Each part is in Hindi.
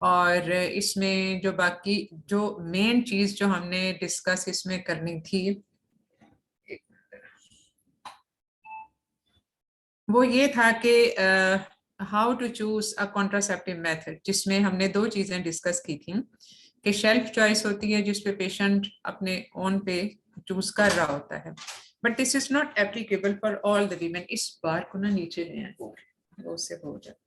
और इसमें जो बाकी जो मेन चीज जो हमने डिस्कस इसमें करनी थी वो ये था कि how to choose a contraceptive method, जिसमें हमने दो चीजें डिस्कस की थी कि शेल्फ चॉइस होती है जिसपे पेशेंट अपने ओन पे चूज कर रहा होता है, but this is not applicable for all the women. इस बार को ना नीचे ले आए, वो से हो जाता है।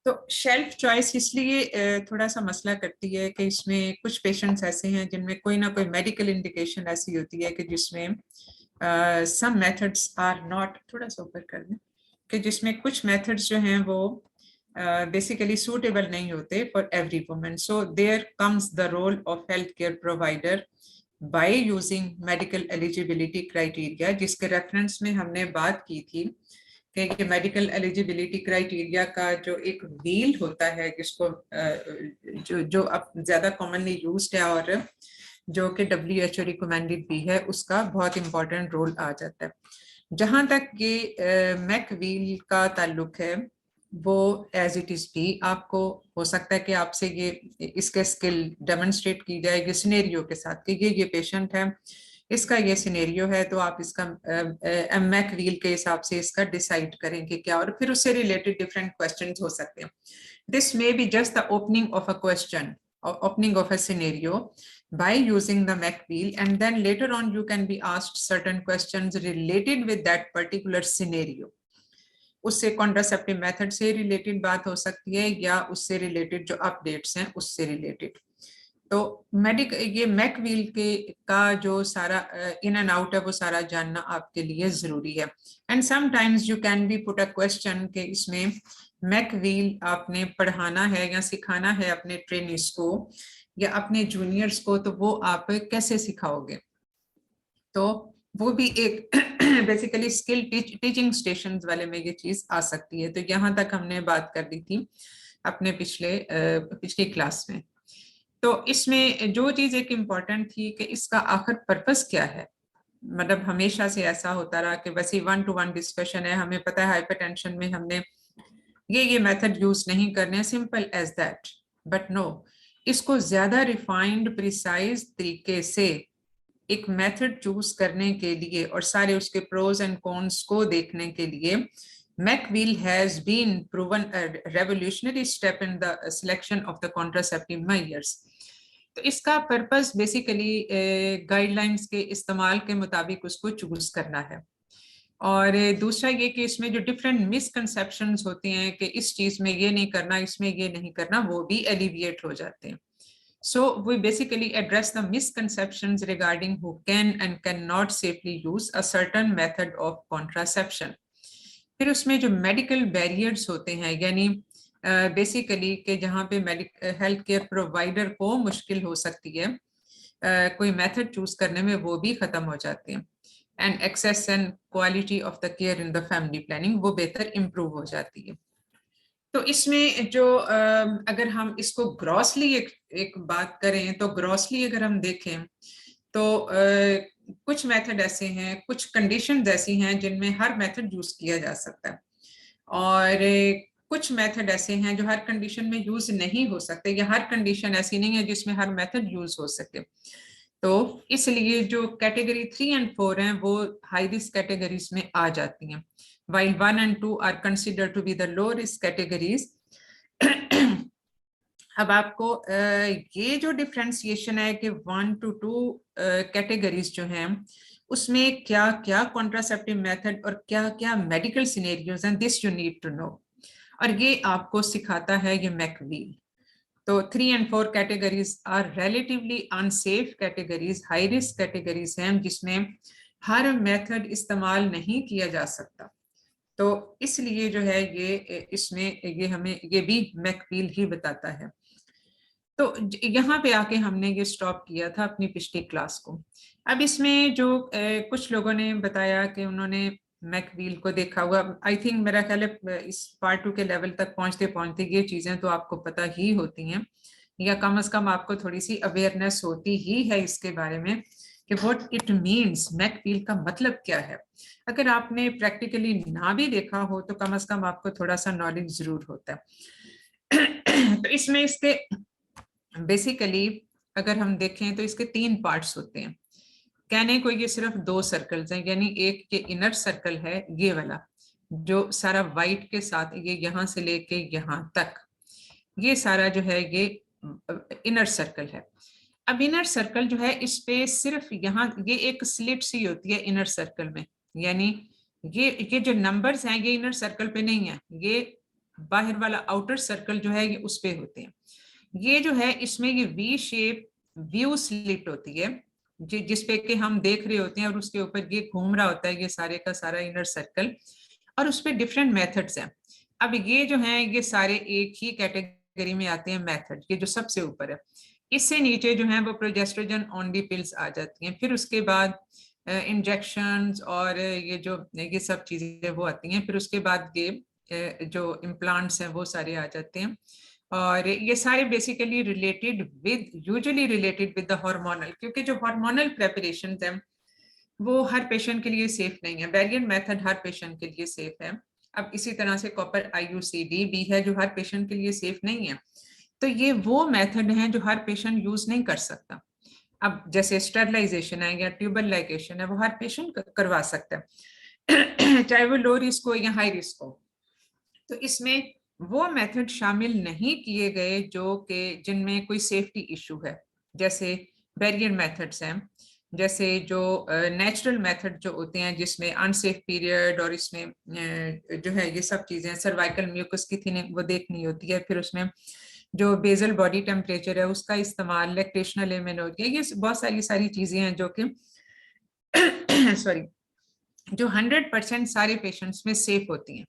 तो शेल्फ चॉइस इसलिए थोड़ा सा मसला करती है कि इसमें कुछ पेशेंट्स ऐसे हैं जिनमें कोई ना कोई मेडिकल इंडिकेशन ऐसी होती है कि जिसमें सम मेथड्स आर नॉट, थोड़ा सा ऊपर कर दें, कि जिसमें कुछ मेथड्स जो हैं वो बेसिकली सूटेबल नहीं होते for every woman. So there comes the role of health care provider by using medical eligibility criteria, जिसके रेफरेंस में हमने बात की थी कि मेडिकल एलिजिबिलिटी क्राइटेरिया का जो एक व्हील होता है जिसको जो अब ज्यादा कॉमनली यूज्ड है और जो कि WHO रिकमेंडेड भी है, उसका बहुत इंपॉर्टेंट रोल आ जाता है। जहां तक ये मैक व्हील का ताल्लुक है वो एज इट इज भी आपको हो सकता है कि आपसे ये इसके स्किल डेमोन्स्ट्रेट की जाएगी सिनेरियो के साथ कि ये पेशेंट है, इसका ये सिनेरियो है, तो आप इसका मैक व्हील के हिसाब से इसका डिसाइड करेंगे क्या, और फिर उससे रिलेटेड डिफरेंट क्वेश्चंस हो सकते हैं। This may be just the opening of a question, opening of a scenario by using the Mac wheel, and then later on you can be asked certain questions related with that particular scenario. उससे कॉन्ट्रासेप्टिव मेथड से रिलेटेड बात हो सकती है या उससे रिलेटेड जो अपडेट्स हैं उससे रिलेटेड। तो ये मैक व्हील के का जो सारा इन एंड आउट है वो सारा जानना आपके लिए जरूरी है। And sometimes you can be put a question के इसमें मैक व्हील आपने पढ़ाना है या सिखाना है अपने ट्रेनिंग्स को या अपने जूनियर्स को, तो वो आप कैसे सिखाओगे। तो वो भी एक बेसिकली स्किल टीचिंग स्टेशन वाले में ये चीज आ सकती है। तो यहाँ तक हमने बात कर दी थी अपने पिछली क्लास में। तो इसमें जो चीज एक इम्पॉर्टेंट थी कि इसका आखिर पर्पस क्या है। मतलब हमेशा से ऐसा होता रहा कि बस ये 1-to-1 डिस्कशन है, हमें पता है हाइपरटेंशन में हमने ये मेथड यूज नहीं करने, simple as that. But no, इसको ज्यादा रिफाइंड प्रिसाइज तरीके से एक मेथड चूज करने के लिए और सारे उसके प्रोज एंड कॉन्स को देखने के लिए MEC wheel has been proven a revolutionary step in the selection of the contraceptive measures. तो इसका पर्पस बेसिकली गाइडलाइंस के इस्तेमाल के मुताबिक उसको चूज करना है। और दूसरा ये कि इसमें जो डिफरेंट मिसकंसेप्शंस होते हैं कि इस चीज में ये नहीं करना, इसमें ये नहीं करना, वो भी एलिविएट हो जाते हैं। So we basically address the misconceptions regarding who can and cannot safely use a certain method of contraception. फिर उसमें जो मेडिकल बैरियर्स होते हैं, यानी बेसिकली कि जहाँ पे हेल्थ केयर प्रोवाइडर को मुश्किल हो सकती है कोई मेथड चूज करने में, वो भी खत्म हो जाते हैं। And access and quality of the care in the family planning वो बेहतर इम्प्रूव हो जाती है। तो इसमें जो अगर हम इसको ग्रॉसली एक बात करें, तो ग्रॉसली अगर हम देखें तो कुछ मेथड ऐसे हैं, कुछ कंडीशंस ऐसी हैं जिनमें हर मेथड यूज किया जा सकता है, और कुछ मेथड ऐसे हैं जो हर कंडीशन में यूज नहीं हो सकते, या हर कंडीशन ऐसी नहीं है जिसमें हर मेथड यूज हो सके। तो इसलिए जो कैटेगरी 3 और 4 हैं वो हाई रिस्क कैटेगरीज में आ जाती हैं, while 1 and 2 are considered to be the low risk categories. अब आपको ये जो डिफ्रेंसिएशन है कि 1 to 2 कैटेगरीज जो हैं उसमें क्या क्या कॉन्ट्रासेप्टिव मेथड और क्या क्या मेडिकल सिनेरियोज हैं, this you need to know, और ये आपको सिखाता है ये मैक व्हील। तो 3 and 4 categories are relatively unsafe categories, high risk categories हैं जिसमें हर मेथड इस्तेमाल नहीं किया जा सकता। तो इसलिए जो है ये इसमें ये हमें ये भी मैक व्हील ही बताता है। तो यहाँ पे आके हमने ये स्टॉप किया था अपनी पिछली क्लास को। अब इसमें जो कुछ लोगों ने बताया कि उन्होंने मैक व्हील को देखा हुआ, आई थिंक मेरा ख्याल है इस पार्ट 2 के लेवल तक पहुंचते पहुंचते ये चीजें तो आपको पता ही होती हैं, या कम से कम आपको थोड़ी सी अवेयरनेस होती ही है इसके बारे में कि व्हाट इट मीन्स, मैकफील का मतलब क्या है। अगर आपने प्रैक्टिकली ना भी देखा हो तो कम से कम आपको थोड़ा सा नॉलेज जरूर होता है। तो इसमें इसके बेसिकली अगर हम देखें तो इसके 3 पार्ट्स होते हैं। कहने को ये सिर्फ 2 सर्कल्स हैं, यानी एक ये इनर सर्कल है, ये वाला जो सारा वाइट के साथ ये यहाँ से लेके यहाँ तक, ये सारा जो है ये इनर सर्कल है। अब इनर सर्कल जो है इस पे सिर्फ यहाँ ये एक स्लिट सी होती है इनर सर्कल में, यानी ये जो नंबर्स हैं ये इनर सर्कल पे नहीं है, ये बाहर वाला आउटर सर्कल जो है ये उस पे होते हैं। ये जो है इसमें ये वी शेप व्यू स्लिट होती है जिसपे कि हम देख रहे होते हैं और उसके ऊपर ये घूम रहा होता है ये सारे का सारा इनर सर्कल, और उस पर डिफरेंट मेथड्स हैं। अब ये जो है ये सारे एक ही कैटेगरी में आते हैं मेथड, ये जो सबसे ऊपर है। इससे नीचे जो है वो प्रोजेस्ट्रोजन ओनली पिल्स आ जाती हैं, फिर उसके बाद इंजेक्शंस और ये जो ये सब चीजें वो आती हैं, फिर उसके बाद ये जो इम्प्लांट्स हैं वो सारे आ जाते हैं। और ये सारे basically related with usually related with the hormonal, क्योंकि जो हार्मोनल प्रेपरेशन है वो हर पेशेंट के लिए सेफ नहीं है। वेरिएंट मेथड हर पेशेंट के लिए सेफ है। अब इसी तरह से कॉपर IUCD भी है जो हर पेशेंट के लिए सेफ नहीं है। तो ये वो मेथड हैं जो हर पेशेंट यूज नहीं कर सकता। अब जैसे स्टरलाइजेशन है या ट्यूबल लाइगेशन है वो हर पेशेंट करवा सकता है, चाहे वो लो रिस्क हो या हाई रिस्क हो। तो इसमें वो मेथड शामिल नहीं किए गए जो कि जिनमें कोई सेफ्टी इशू है, जैसे बैरियर मेथड्स हैं, जैसे जो नेचुरल मेथड जो होते हैं जिसमें अनसेफ पीरियड और इसमें जो है ये सब चीजें, सर्वाइकल म्यूकस की थिनिंग वो देखनी होती है, फिर उसमें जो बेजल बॉडी टेम्परेचर है उसका इस्तेमाल, लैक्टेशनल एमेनोरिया, ये बहुत सारी चीजें हैं जो कि सॉरी जो 100% सारे पेशेंट्स में सेफ होती हैं।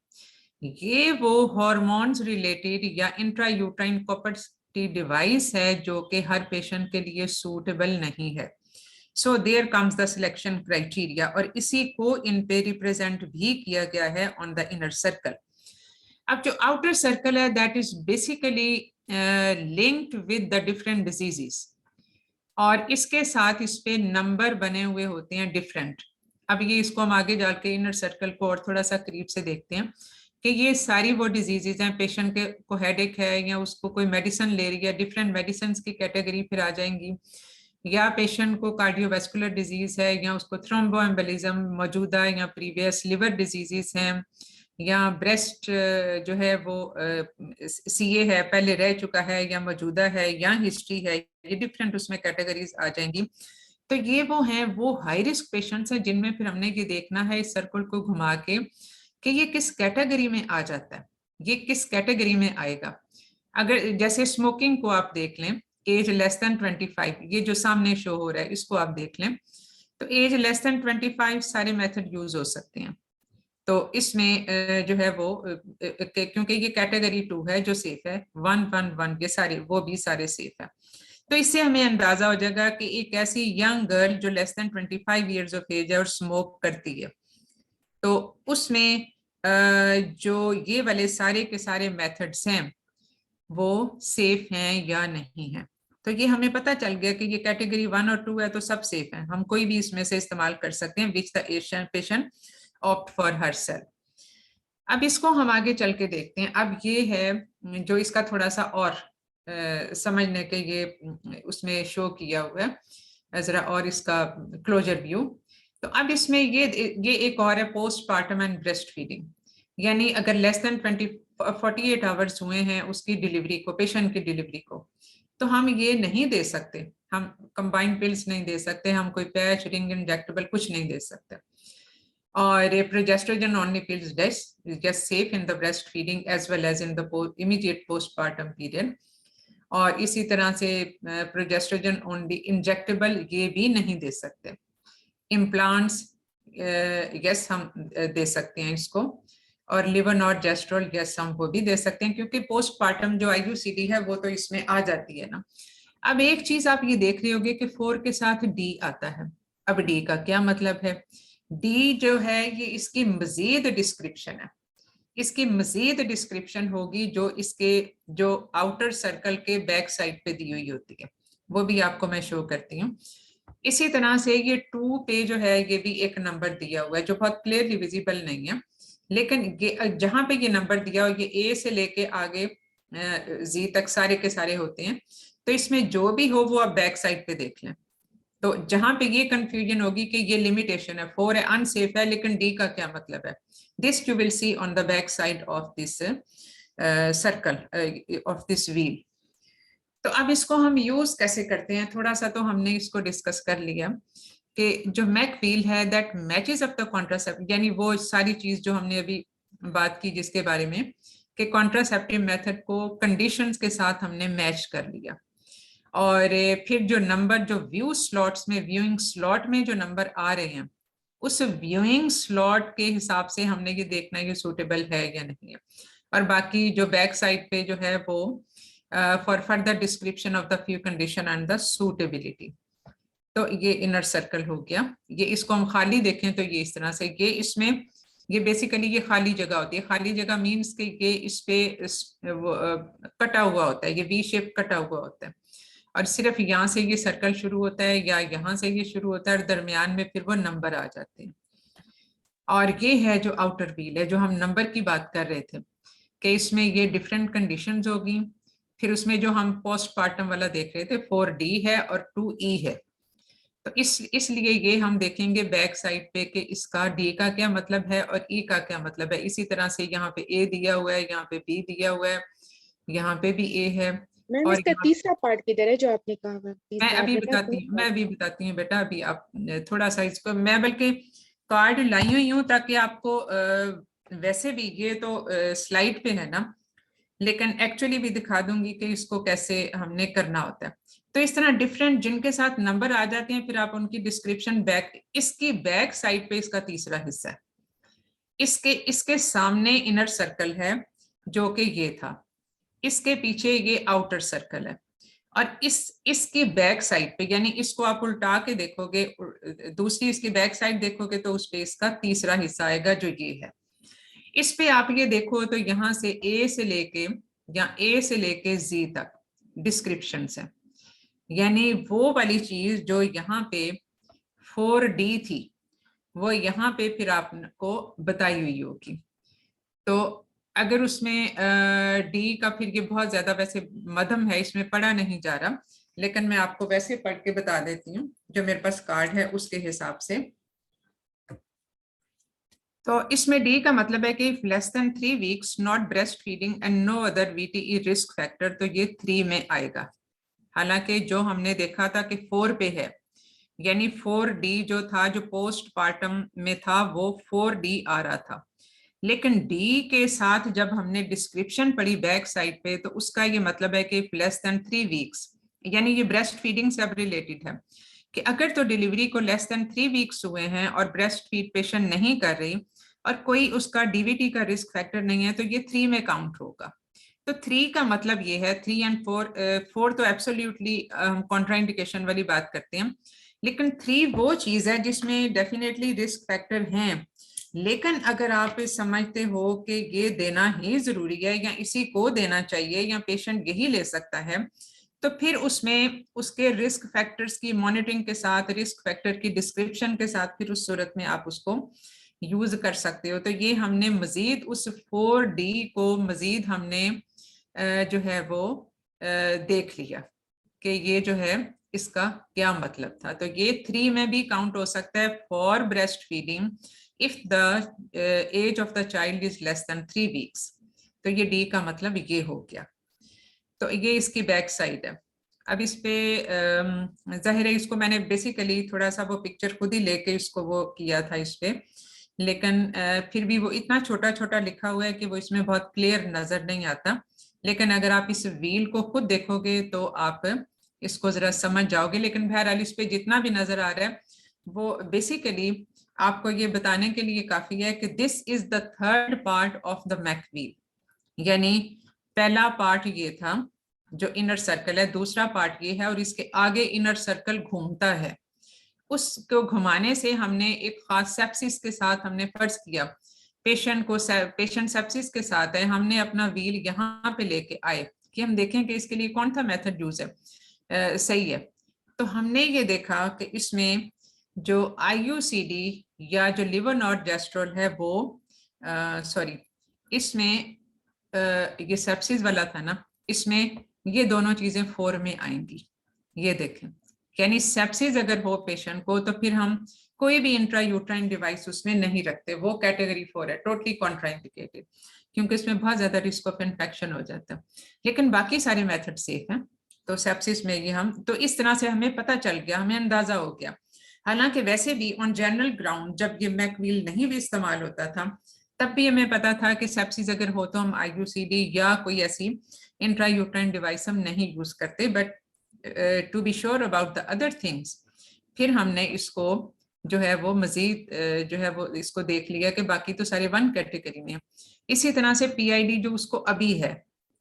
ये वो हॉर्मोन्स रिलेटेड या इंट्रायूट्राइन कॉपर डिवाइस है जो कि हर पेशेंट के लिए सूटेबल नहीं है। So there comes the selection criteria, और इसी को इन पे रिप्रेजेंट भी किया गया है ऑन द इनर सर्कल। अब जो आउटर सर्कल है that is basically linked with the different diseases, और इसके साथ इस पे नंबर बने हुए होते हैं डिफरेंट। अब ये इसको हम आगे जाके इनर सर्कल को और थोड़ा सा करीब से देखते हैं कि ये सारी वो डिजीजेज हैं, पेशेंट के को हेडेक है या उसको कोई मेडिसिन ले रही है, डिफरेंट मेडिसिन की कैटेगरी फिर आ जाएंगी, या पेशेंट को कार्डियोवैस्कुलर डिजीज है या उसको थ्रोम्बोएम्बोलिज्म मौजूदा या प्रीवियस लिवर डिजीजेस हैं, या ब्रेस्ट जो है वो CA है पहले रह चुका है या मौजूदा है या हिस्ट्री है, ये डिफरेंट उसमें कैटेगरीज आ जाएंगी। तो ये वो हैं वो हाई रिस्क पेशेंट्स हैं जिनमें फिर हमने ये देखना है इस सर्कल को घुमा के कि ये किस कैटेगरी में आ जाता है, ये किस कैटेगरी में आएगा। अगर जैसे स्मोकिंग को आप देख लें, एज लेस देन 25, ये जो सामने शो हो रहा है इसको आप देख लें, तो एज लेस देन 25 सारे मेथड यूज हो सकते हैं। तो इसमें जो है वो क्योंकि ये कैटेगरी 2 है जो सेफ है, 111 ये सारे वो भी सारे सेफ है। तो इससे हमें अंदाजा हो जाएगा कि एक ऐसी यंग गर्ल जो less than 25 years of age है और स्मोक करती है, तो उसमें जो ये वाले सारे के सारे मेथड्स हैं वो सेफ हैं या नहीं है। तो ये हमें पता चल गया कि ये कैटेगरी 1 और 2 है तो सब सेफ है, हम कोई भी इसमें से इस्तेमाल कर सकते हैं which the patient opt for herself. अब इसको हम आगे चल के देखते हैं। अब ये है जो इसका थोड़ा सा और समझने के ये उसमें शो किया हुआ है जरा और इसका क्लोजर व्यू। तो अब इसमें ये एक और है पोस्टपार्टम एंड ब्रेस्ट फीडिंग, यानी अगर लेस देन 48 आवर्स हुए हैं उसकी डिलीवरी को, पेशेंट की डिलीवरी को, तो हम ये नहीं दे सकते, हम कंबाइंड पिल्स नहीं दे सकते, हम कोई पैच रिंग इंजेक्टेबल कुछ नहीं दे सकते। और progesterone only pills is just safe in the breastfeeding as well as in the immediate postpartum period। और इसी तरह से प्रोजेस्ट्रोजन ओनली इंजेक्टेबल ये भी नहीं दे सकते। इम्प्लांट्स यस हम दे सकते हैं इसको, और लिवर नॉट जेस्ट्रोल यस हम वो भी दे सकते हैं, क्योंकि पोस्टपार्टम जो IUCD है वो तो इसमें आ जाती है ना। अब एक चीज आप ये देख रहे होगे कि 4 के साथ D आता है। अब D का क्या मतलब है? D जो है ये इसकी मजीद डिस्क्रिप्शन है, इसकी मजीद डिस्क्रिप्शन होगी जो इसके जो आउटर सर्कल के बैक साइड पे दी हुई होती है, वो भी आपको मैं शो करती हूँ। इसी तरह से ये 2 पे जो है ये भी एक नंबर दिया हुआ है जो बहुत क्लियरली विजिबल नहीं है, लेकिन ये जहां पे ये नंबर दिया हो ये ए से लेके आगे जी तक सारे के सारे होते हैं, तो इसमें जो भी हो वो आप बैक साइड पे देख लें। तो जहां पे ये कंफ्यूजन होगी कि ये लिमिटेशन है 4 है अनसेफ है, लेकिन डी का क्या मतलब है, this you will see on the back side of this circle of this wheel. तो अब इसको हम यूज कैसे करते हैं, थोड़ा सा तो हमने इसको डिस्कस कर लिया कि जो मैक व्हील है that matches up the contraceptive, यानी वो सारी चीज जो हमने अभी बात की जिसके बारे में कि कॉन्ट्रासेप्टिव मेथड को कंडीशंस के साथ हमने मैच कर लिया, और फिर जो नंबर जो व्यू स्लॉट्स में व्यूइंग स्लॉट में जो नंबर आ रहे हैं उस व्यूइंग स्लॉट के हिसाब से हमने ये देखना है कि सूटेबल है या नहीं है। और बाकी जो बैक साइड पे जो है वो for further description of the view condition and the suitability. तो ये इनर सर्कल हो गया। ये इसको हम खाली देखें तो ये इस तरह से ये इसमें ये बेसिकली ये खाली जगह होती है। खाली जगह मीन्स कि ये इस पे कटा हुआ होता है, ये वी शेप कटा हुआ होता है, और सिर्फ यहाँ से ये सर्कल शुरू होता है या यहाँ से ये शुरू होता है और दरमियान में फिर वो नंबर आ जाते हैं। और ये है जो आउटर व्हील है जो हम नंबर की बात कर रहे थे कि इसमें ये डिफरेंट कंडीशंस होगी। फिर उसमें जो हम पोस्टपार्टम वाला देख रहे थे 4D है और 2E है, तो इसलिए ये हम देखेंगे बैक साइड पे कि इसका डी का क्या मतलब है और ई का क्या मतलब है। इसी तरह से यहाँ पे ए दिया हुआ है, यहाँ पे बी दिया हुआ है, यहाँ पे भी ए है। मैम और इसका तीसरा पार्ट किधर है जो आपने कहा? मैम तीसरा आपने मैं अभी बताती हूँ बेटा, अभी आप थोड़ा सा इसको मैं बल्कि कार्ड लाई हुई हूँ ताकि आपको वैसे भी ये तो स्लाइड पे है ना, लेकिन एक्चुअली भी दिखा दूंगी कि इसको कैसे हमने करना होता है। तो इस तरह डिफरेंट जिनके साथ नंबर आ जाते हैं फिर आप उनकी डिस्क्रिप्शन बैक, इसकी बैक साइड पे इसका तीसरा हिस्सा है, इसके इसके सामने इनर सर्कल है जो कि ये था, इसके पीछे ये आउटर सर्कल है, और इसकी बैक साइड पे यानी इसको आप उल्टा के देखोगे, दूसरी इसकी बैक साइड देखोगे तो उस पे इसका तीसरा हिस्सा आएगा जो ये है। इस पे आप ये देखो तो यहाँ से ए से लेके या ए से लेके जी तक डिस्क्रिप्शन है, यानी वो वाली चीज जो यहाँ पे 4D थी वो यहाँ पे फिर आपको बताई हुई होगी। तो अगर उसमें डी का फिर ये बहुत ज्यादा वैसे मध्यम है, इसमें पढ़ा नहीं जा रहा, लेकिन मैं आपको वैसे पढ़ के बता देती हूँ जो मेरे पास कार्ड है उसके हिसाब से। तो इसमें डी का मतलब है कि less than 3 weeks not breast feeding and no other VTE risk factor, तो ये 3 में आएगा। हालांकि जो हमने देखा था कि 4 पे है, यानी 4D जो था जो पोस्टपार्टम में था वो 4D आ रहा था, लेकिन डी के साथ जब हमने डिस्क्रिप्शन पढ़ी बैक साइड पे तो उसका ये मतलब है कि लेस देन 3 वीक्स, यानी ये ब्रेस्ट फीडिंग से अब रिलेटेड है कि अगर तो डिलीवरी को लेस देन 3 वीक्स हुए हैं और ब्रेस्ट फीड पेशेंट नहीं कर रही और कोई उसका DVT का रिस्क फैक्टर नहीं है तो ये 3 में काउंट होगा। तो 3 का मतलब ये है 3 एंड 4 तो एब्सोल्युटली हम कॉन्ट्राइंडिकेशन वाली बात करते हैं, लेकिन 3 वो चीज है जिसमें डेफिनेटली रिस्क फैक्टर हैं, लेकिन अगर आप समझते हो कि ये देना ही जरूरी है या इसी को देना चाहिए या पेशेंट यही ले सकता है, तो फिर उसमें उसके रिस्क फैक्टर्स की मॉनिटरिंग के साथ रिस्क फैक्टर की डिस्क्रिप्शन के साथ फिर उस सूरत में आप उसको यूज कर सकते हो। तो ये हमने मजीद उस 4D को मजीद हमने जो है वो देख लिया कि ये जो है इसका क्या मतलब था। तो ये 3 में भी काउंट हो सकता है for breast feeding if the age of the child is less than 3 weeks. तो ये डी का मतलब ये हो गया। तो ये इसकी बैक साइड है। अब इस पे जाहिर है इसको मैंने बेसिकली थोड़ा सा वो पिक्चर खुद ही लेके इसको वो किया था इस पे, लेकिन फिर भी वो इतना छोटा छोटा लिखा हुआ है कि वो इसमें बहुत क्लियर नजर नहीं आता, लेकिन अगर आप इस व्हील को खुद देखोगे तो आप इसको जरा समझ जाओगे। लेकिन बहरहाल इस पे जितना भी नजर आ रहा है वो बेसिकली आपको ये बताने के लिए काफी है कि this is the third part of the MEC wheel, यानी पहला पार्ट ये था जो इनर सर्कल है, दूसरा पार्ट ये है और इसके आगे इनर सर्कल घूमता है। उसको घुमाने से हमने एक खास सेप्सिस के साथ हमने फर्ज किया पेशेंट सेप्सिस के साथ है, हमने अपना व्हील यहाँ पे लेके आए कि हम देखें कि इसके लिए कौन सा मेथड यूज है सही है। तो हमने ये देखा कि इसमें जो IUCD या जो लेवोनॉर्जेस्ट्रोल है वो सॉरी इसमें ये सेप्सिस वाला था ना, इसमें ये दोनों चीजें 4 में आएंगी। ये देखें, यानी सेप्सिस अगर हो पेशेंट को तो फिर हम कोई भी इंट्रायूट्राइन डिवाइस उसमें नहीं रखते, वो कैटेगरी 4 है, टोटली कॉन्ट्राइंडिकेटेड, क्योंकि इसमें बहुत ज्यादा रिस्क ऑफ इन्फेक्शन हो जाता है। लेकिन बाकी सारे मेथड सेफ हैं। तो सेप्सिस में ये हम तो इस तरह से हमें पता चल गया, हमें अंदाजा हो गया। हालांकि वैसे भी ऑन जनरल ग्राउंड जब ये मैकवील नहीं भी इस्तेमाल होता था तब भी हमें पता था कि सेप्सिस अगर हो तो हम IUCD या कोई ऐसी इंट्रायूट्राइन डिवाइस हम नहीं यूज करते। But to be sure about the other things, फिर हमने इसको जो है वो मजीद जो है वो इसको देख लिया कि बाकी तो सारे 1 कैटेगरी में। इसी तरह से PID जो उसको अभी है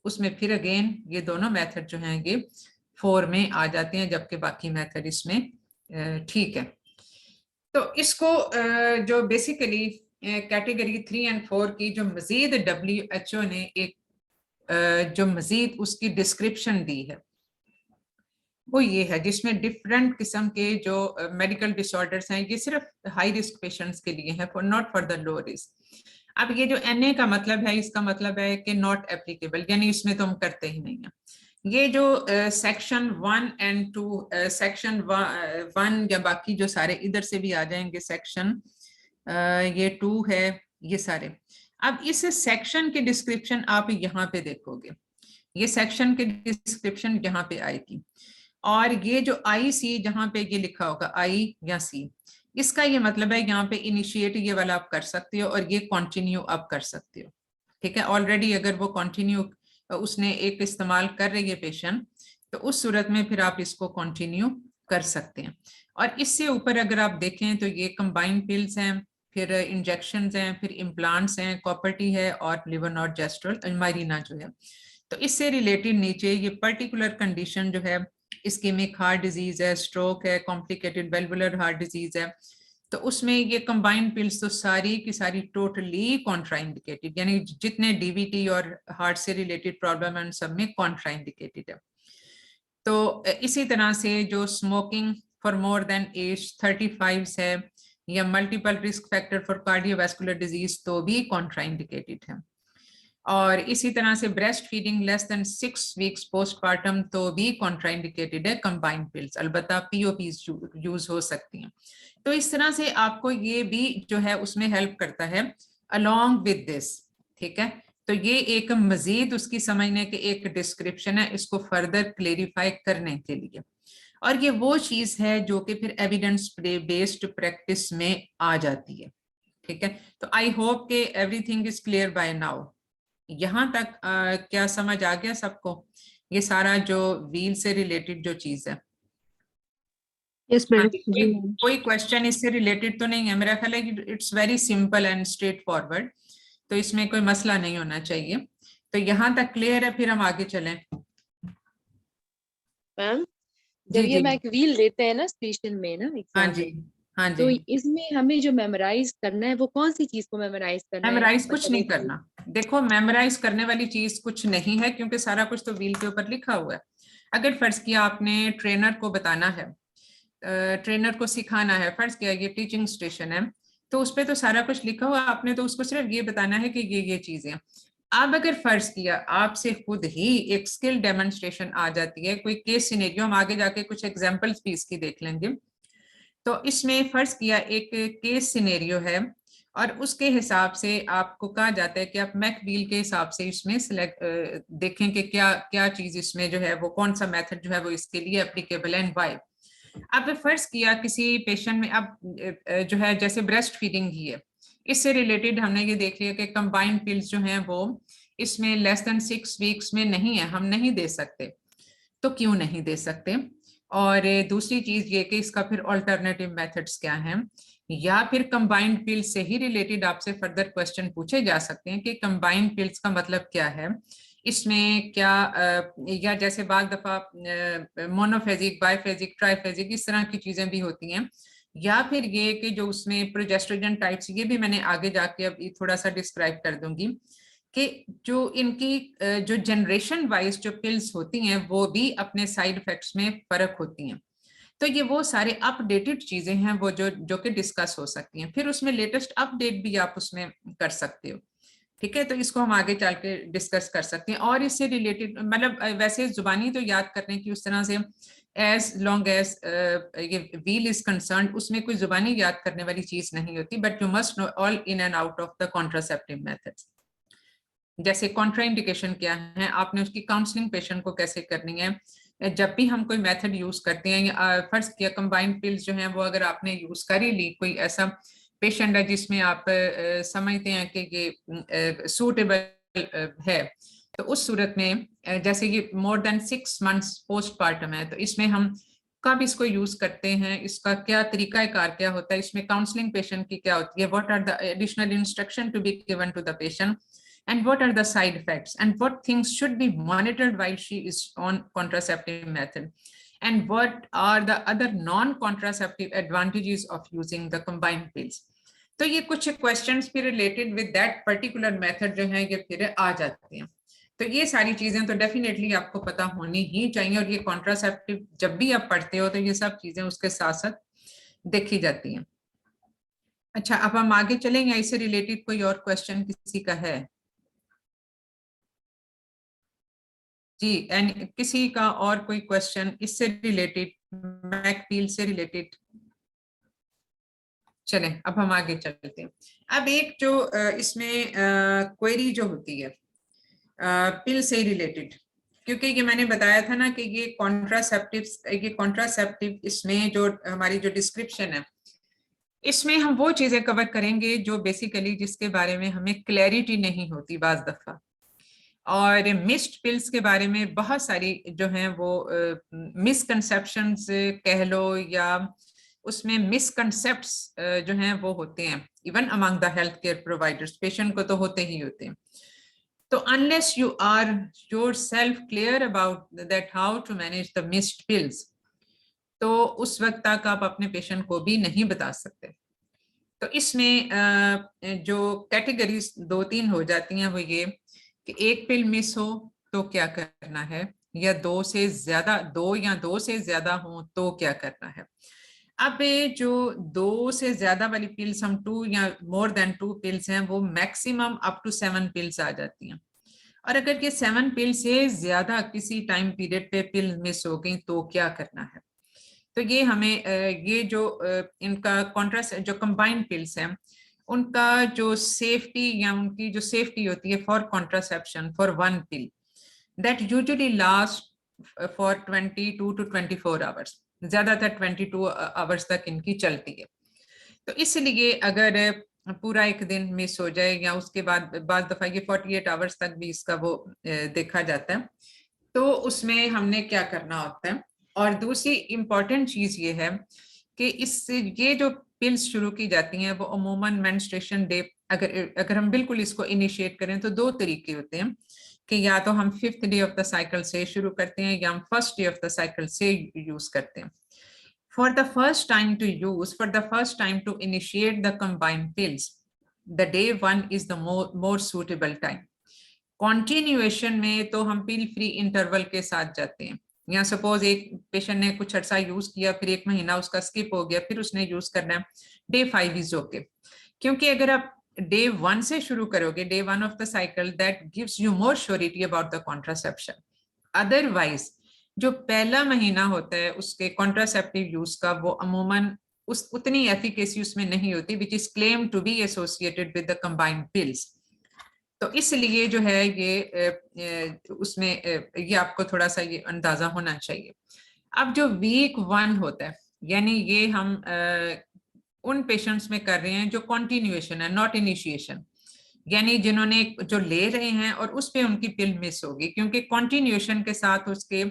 उसमें फिर अगेन ये दोनों मेथड जो हैं ये 4 में आ जाते हैं, जबकि बाकी मेथड इसमें ठीक है। तो इसको जो बेसिकली कैटेगरी 3 और 4 की जो मजीद WHO ने एक जो मजीद उसकी डिस्क्रिप्शन दी है वो ये है, जिसमें डिफरेंट किस्म के जो मेडिकल डिसऑर्डर्स हैं ये सिर्फ हाई रिस्क पेशेंट्स के लिए है, for not for the low risk. अब ये जो NA का मतलब है, इसका मतलब है कि नॉट एप्लीकेबल, यानी इसमें तो हम करते ही नहीं है। ये जो सेक्शन 1 एंड 2, सेक्शन 1 या बाकी जो सारे इधर से भी आ जाएंगे सेक्शन, ये 2 है, ये सारे। अब इस सेक्शन की डिस्क्रिप्शन आप यहाँ पे देखोगे, ये सेक्शन की डिस्क्रिप्शन यहाँ पे आएगी, और ये जो IC जहाँ पे ये लिखा होगा I या C, इसका ये मतलब है यहाँ पे इनिशिएट ये वाला आप कर सकते हो और ये कंटिन्यू आप कर सकते हो। ठीक है, ऑलरेडी अगर वो कंटिन्यू उसने एक इस्तेमाल कर रही है पेशेंट, तो उस सूरत में फिर आप इसको कंटिन्यू कर सकते हैं। और इससे ऊपर अगर आप देखें तो ये कंबाइंड पिल्स हैं, फिर इंजेक्शंस हैं, फिर इम्प्लांट्स हैं, कॉपर्टी है और लेवोनॉर्जेस्ट्रोल मायरीना जो है। तो इससे रिलेटेड नीचे ये पर्टिकुलर कंडीशन जो है, इस्केमिक हार्ट डिजीज है, स्ट्रोक है, कॉम्प्लिकेटेड वेल्वुलर हार्ट डिजीज है, तो उसमें ये कंबाइंड पिल्स तो सारी की सारी टोटली कॉन्ट्राइंडिकेटेड, यानी जितने DVT और हार्ट से रिलेटेड प्रॉब्लम है उन सब में कॉन्ट्राइंडिकेटेड है। तो इसी तरह से जो smoking for more than age 35 है या multiple risk factor for cardiovascular disease तो भी कॉन्ट्राइंडिकेटेड है। और इसी तरह से breast feeding less than 6 weeks postpartum तो भी कॉन्ट्राइंडिकेटेड है कंबाइंड पिल्स, अलबत्ता POPs यूज हो सकती हैं। तो इस तरह से आपको ये भी जो है उसमें हेल्प करता है अलोंग विद दिस। ठीक है, तो ये एक मजीद उसकी समझने के एक डिस्क्रिप्शन है इसको फर्दर क्लेरिफाई करने के लिए, और ये वो चीज है जो कि फिर एविडेंस बेस्ड प्रैक्टिस में आ जाती है। ठीक है, तो आई होप के everything is clear by now. यहाँ तक क्या समझ आ गया सबको, ये सारा जो व्हील से रिलेटेड जो चीज है? Yes ma'am. कोई क्वेश्चन इससे रिलेटेड तो नहीं है? मेरा ख्याल है कि it's very simple and straight forward, तो इसमें कोई मसला नहीं होना चाहिए। तो यहाँ तक क्लियर है, फिर हम आगे चलें। मैम, जी जब ये जी, मैकवील लेते हैं ना स्टेशन में ना हाँ एग्जाम जी, में, हाँ तो जी। इसमें हमें जो मेमोराइज करना है वो कौन सी चीज को मेमोराइज करना है? मेमोराइज कुछ मतलब नहीं एक करना। देखो, मेमोराइज करने वाली चीज कुछ नहीं है, क्योंकि सारा कुछ तो व्हील के ऊपर लिखा हुआ है। अगर फर्ज किया आपने ट्रेनर को बताना है, ट्रेनर को सिखाना है, फर्ज किया ये टीचिंग स्टेशन है, तो उस पर तो सारा कुछ लिखा हुआ, आपने तो उसको सिर्फ ये बताना है कि ये चीजें। अब अगर फर्ज किया आपसे खुद ही एक स्किल डेमोन्स्ट्रेशन आ जाती है, कोई केस सिनेरियो, हम आगे जाके कुछ एग्जांपल्स भी इसकी देख लेंगे, तो इसमें फर्ज किया एक केस सिनेरियो है और उसके हिसाब से आपको कहा जाता है कि आप मैकवील के हिसाब से इसमें सिलेक्ट देखें कि क्या क्या चीज इसमें जो है वो कौन सा मेथड जो है वो इसके लिए एप्लीकेबल एंड वाई। अब फर्ज किया किसी पेशेंट में, अब जो है जैसे ब्रेस्ट फीडिंग ही है, इससे रिलेटेड हमने ये देख लिया कि कंबाइंड पिल्स जो हैं वो इसमें लेस देन 6 वीक्स में नहीं है, हम नहीं दे सकते। तो क्यों नहीं दे सकते? और दूसरी चीज ये कि इसका फिर ऑल्टरनेटिव मेथड्स क्या हैं, या फिर कंबाइंड पिल्स से ही रिलेटेड आपसे फर्दर क्वेश्चन पूछे जा सकते हैं कि कंबाइंड पिल्स का मतलब क्या है, इसमें क्या या जैसे बाग दफा मोनोफेजिक, बायफेजिक, ट्राइफेजिक इस तरह की चीजें भी होती हैं, या फिर ये कि जो उसमें प्रोजेस्ट्रोजन टाइप्स, ये भी मैंने आगे जाके अब थोड़ा सा डिस्क्राइब कर दूंगी कि जो इनकी जो जनरेशन वाइज जो पिल्स होती हैं वो भी अपने साइड इफेक्ट्स में फर्क होती हैं। तो ये वो सारे अपडेटेड चीजें हैं वो जो कि डिस्कस हो सकती हैं। फिर उसमें लेटेस्ट अपडेट भी आप उसमें कर सकते हो, ठीक है। तो इसको हम आगे चल के डिस्कस कर सकते हैं। और इससे रिलेटेड मतलब वैसे जुबानी तो याद करने की उस तरह से एज लॉन्ग एज ये व्हील इज कंसर्न, उसमें कोई जुबानी याद करने वाली चीज नहीं होती, but you must know all in and out of the contraceptive methods. जैसे कॉन्ट्राइंडिकेशन क्या है, आपने उसकी काउंसलिंग पेशेंट को कैसे करनी है। जब भी हम कोई मेथड यूज करते हैं, फर्ज किया कंबाइंड पिल्स जो हैं वो अगर आपने यूज कर ही ली, कोई ऐसा पेशेंट है जिसमें आप समझते हैं कि ये सूटेबल है, तो उस सूरत में जैसे ये मोर देन 6 months पोस्टपार्टम है, तो इसमें हम कब इसको यूज करते हैं, इसका क्या तरीका कार क्या होता है, इसमें काउंसलिंग पेशेंट की क्या होती है, what are the additional instruction to be given to the patient, and what are the side effects, and what things should be monitored while she is on contraceptive method, and what are the other non-contraceptive advantages of using the combined pills। तो ये कुछ क्वेश्चंस भी related with that particular method जो है ये फिर आ जाते हैं। तो ये सारी चीजें तो डेफिनेटली आपको पता होनी ही चाहिए, और ये कॉन्ट्रासेप्टिव जब भी आप पढ़ते हो तो ये सब चीजें उसके साथ साथ देखी जाती हैं। अच्छा, अब हम आगे चलेंगे, इससे रिलेटेड कोई और क्वेश्चन किसी का है जी? एंड किसी का और कोई क्वेश्चन इससे रिलेटेड, मैकपील से रिलेटेड? चलें अब हम आगे चलते हैं। अब एक जो इसमें क्वेरी जो होती है पिल से रिलेटेड, क्योंकि ये मैंने बताया था ना कि ये कॉन्ट्रासेप्टिव इसमें जो हमारी जो डिस्क्रिप्शन है, इसमें हम वो चीजें कवर करेंगे जो बेसिकली जिसके बारे में हमें क्लैरिटी नहीं होती बाज दफा। और मिस्ड पिल्स के बारे में बहुत सारी जो हैं वो मिसकंसेप्शंस कह लो, या उसमें मिसकंसेप्ट्स जो हैं वो होते हैं even among the health care providers, patient को तो होते ही होते हैं। तो unless you are yourself clear about that how to manage the missed pills, तो उस वक्त तक आप अपने पेशेंट को भी नहीं बता सकते। तो इसमें जो कैटेगरीज 2-3 हो जाती हैं वो ये कि एक पिल मिस हो तो क्या करना है, या दो या दो से ज्यादा हो तो क्या करना है। अब जो 2 से ज्यादा वाली पिल्स, हम 2 या मोर देन 2 पिल्स हैं, वो मैक्सिमम अप टू 7 पिल्स आ जाती हैं। और अगर ये 7 पिल से ज्यादा किसी टाइम पीरियड पे पिल मिस हो गई तो क्या करना है। तो ये हमें ये जो इनका कॉन्ट्रास्ट जो कंबाइंड पिल्स हैं उनका जो सेफ्टी या उनकी जो सेफ्टी होती है for contraception for 1 pill that usually last for 22 to 24 hours, ज्यादातर 22 आवर्स तक इनकी चलती है। तो इसलिए अगर पूरा एक दिन मिस हो जाए या उसके बाद दफा ये 48 आवर्स तक भी इसका वो देखा जाता है, तो उसमें हमने क्या करना होता है। और दूसरी इंपॉर्टेंट चीज ये है कि इससे ये जो पिल्स शुरू की जाती हैं वो अमूमन मेंस्ट्रुएशन डे, अगर हम बिल्कुल इसको इनिशिएट करें तो 2 तरीके होते हैं कि या तो हम 5th day of the cycle से शुरू करते हैं या हम 1st day of the cycle से यूज करते हैं। For the first time to initiate the combined pills, the day 1 is the more suitable time. Continuation में तो हम पिल फ्री इंटरवल के साथ जाते हैं। या सपोज एक पेशेंट ने कुछ अर्सा यूज किया, फिर 1 महीना उसका स्किप हो गया, फिर उसने यूज करना है, डे 5 इज ओके। क्योंकि अगर आप डे 1 से शुरू करोगे, day 1 of the cycle, that gives you more surety about the contraception. Otherwise जो पहला महीना होता है उसके कॉन्ट्रासेप्टिव यूज का, वो अमूमन उतनी एफिकेसी उसमें नहीं होती which is claim to be associated with the combined pills. तो इसलिए जो है ये उसमें ये आपको थोड़ा सा ये अंदाजा होना चाहिए। अब जो वीक 1 होता है, यानी ये हम उन पेशेंट्स में कर रहे हैं जो कॉन्टिन्यूएशन है, नॉट इनिशिएशन, यानी जिन्होंने जो ले रहे हैं और उस पे उनकी पिल मिस होगी, क्योंकि कॉन्टिन्यूएशन के साथ उसके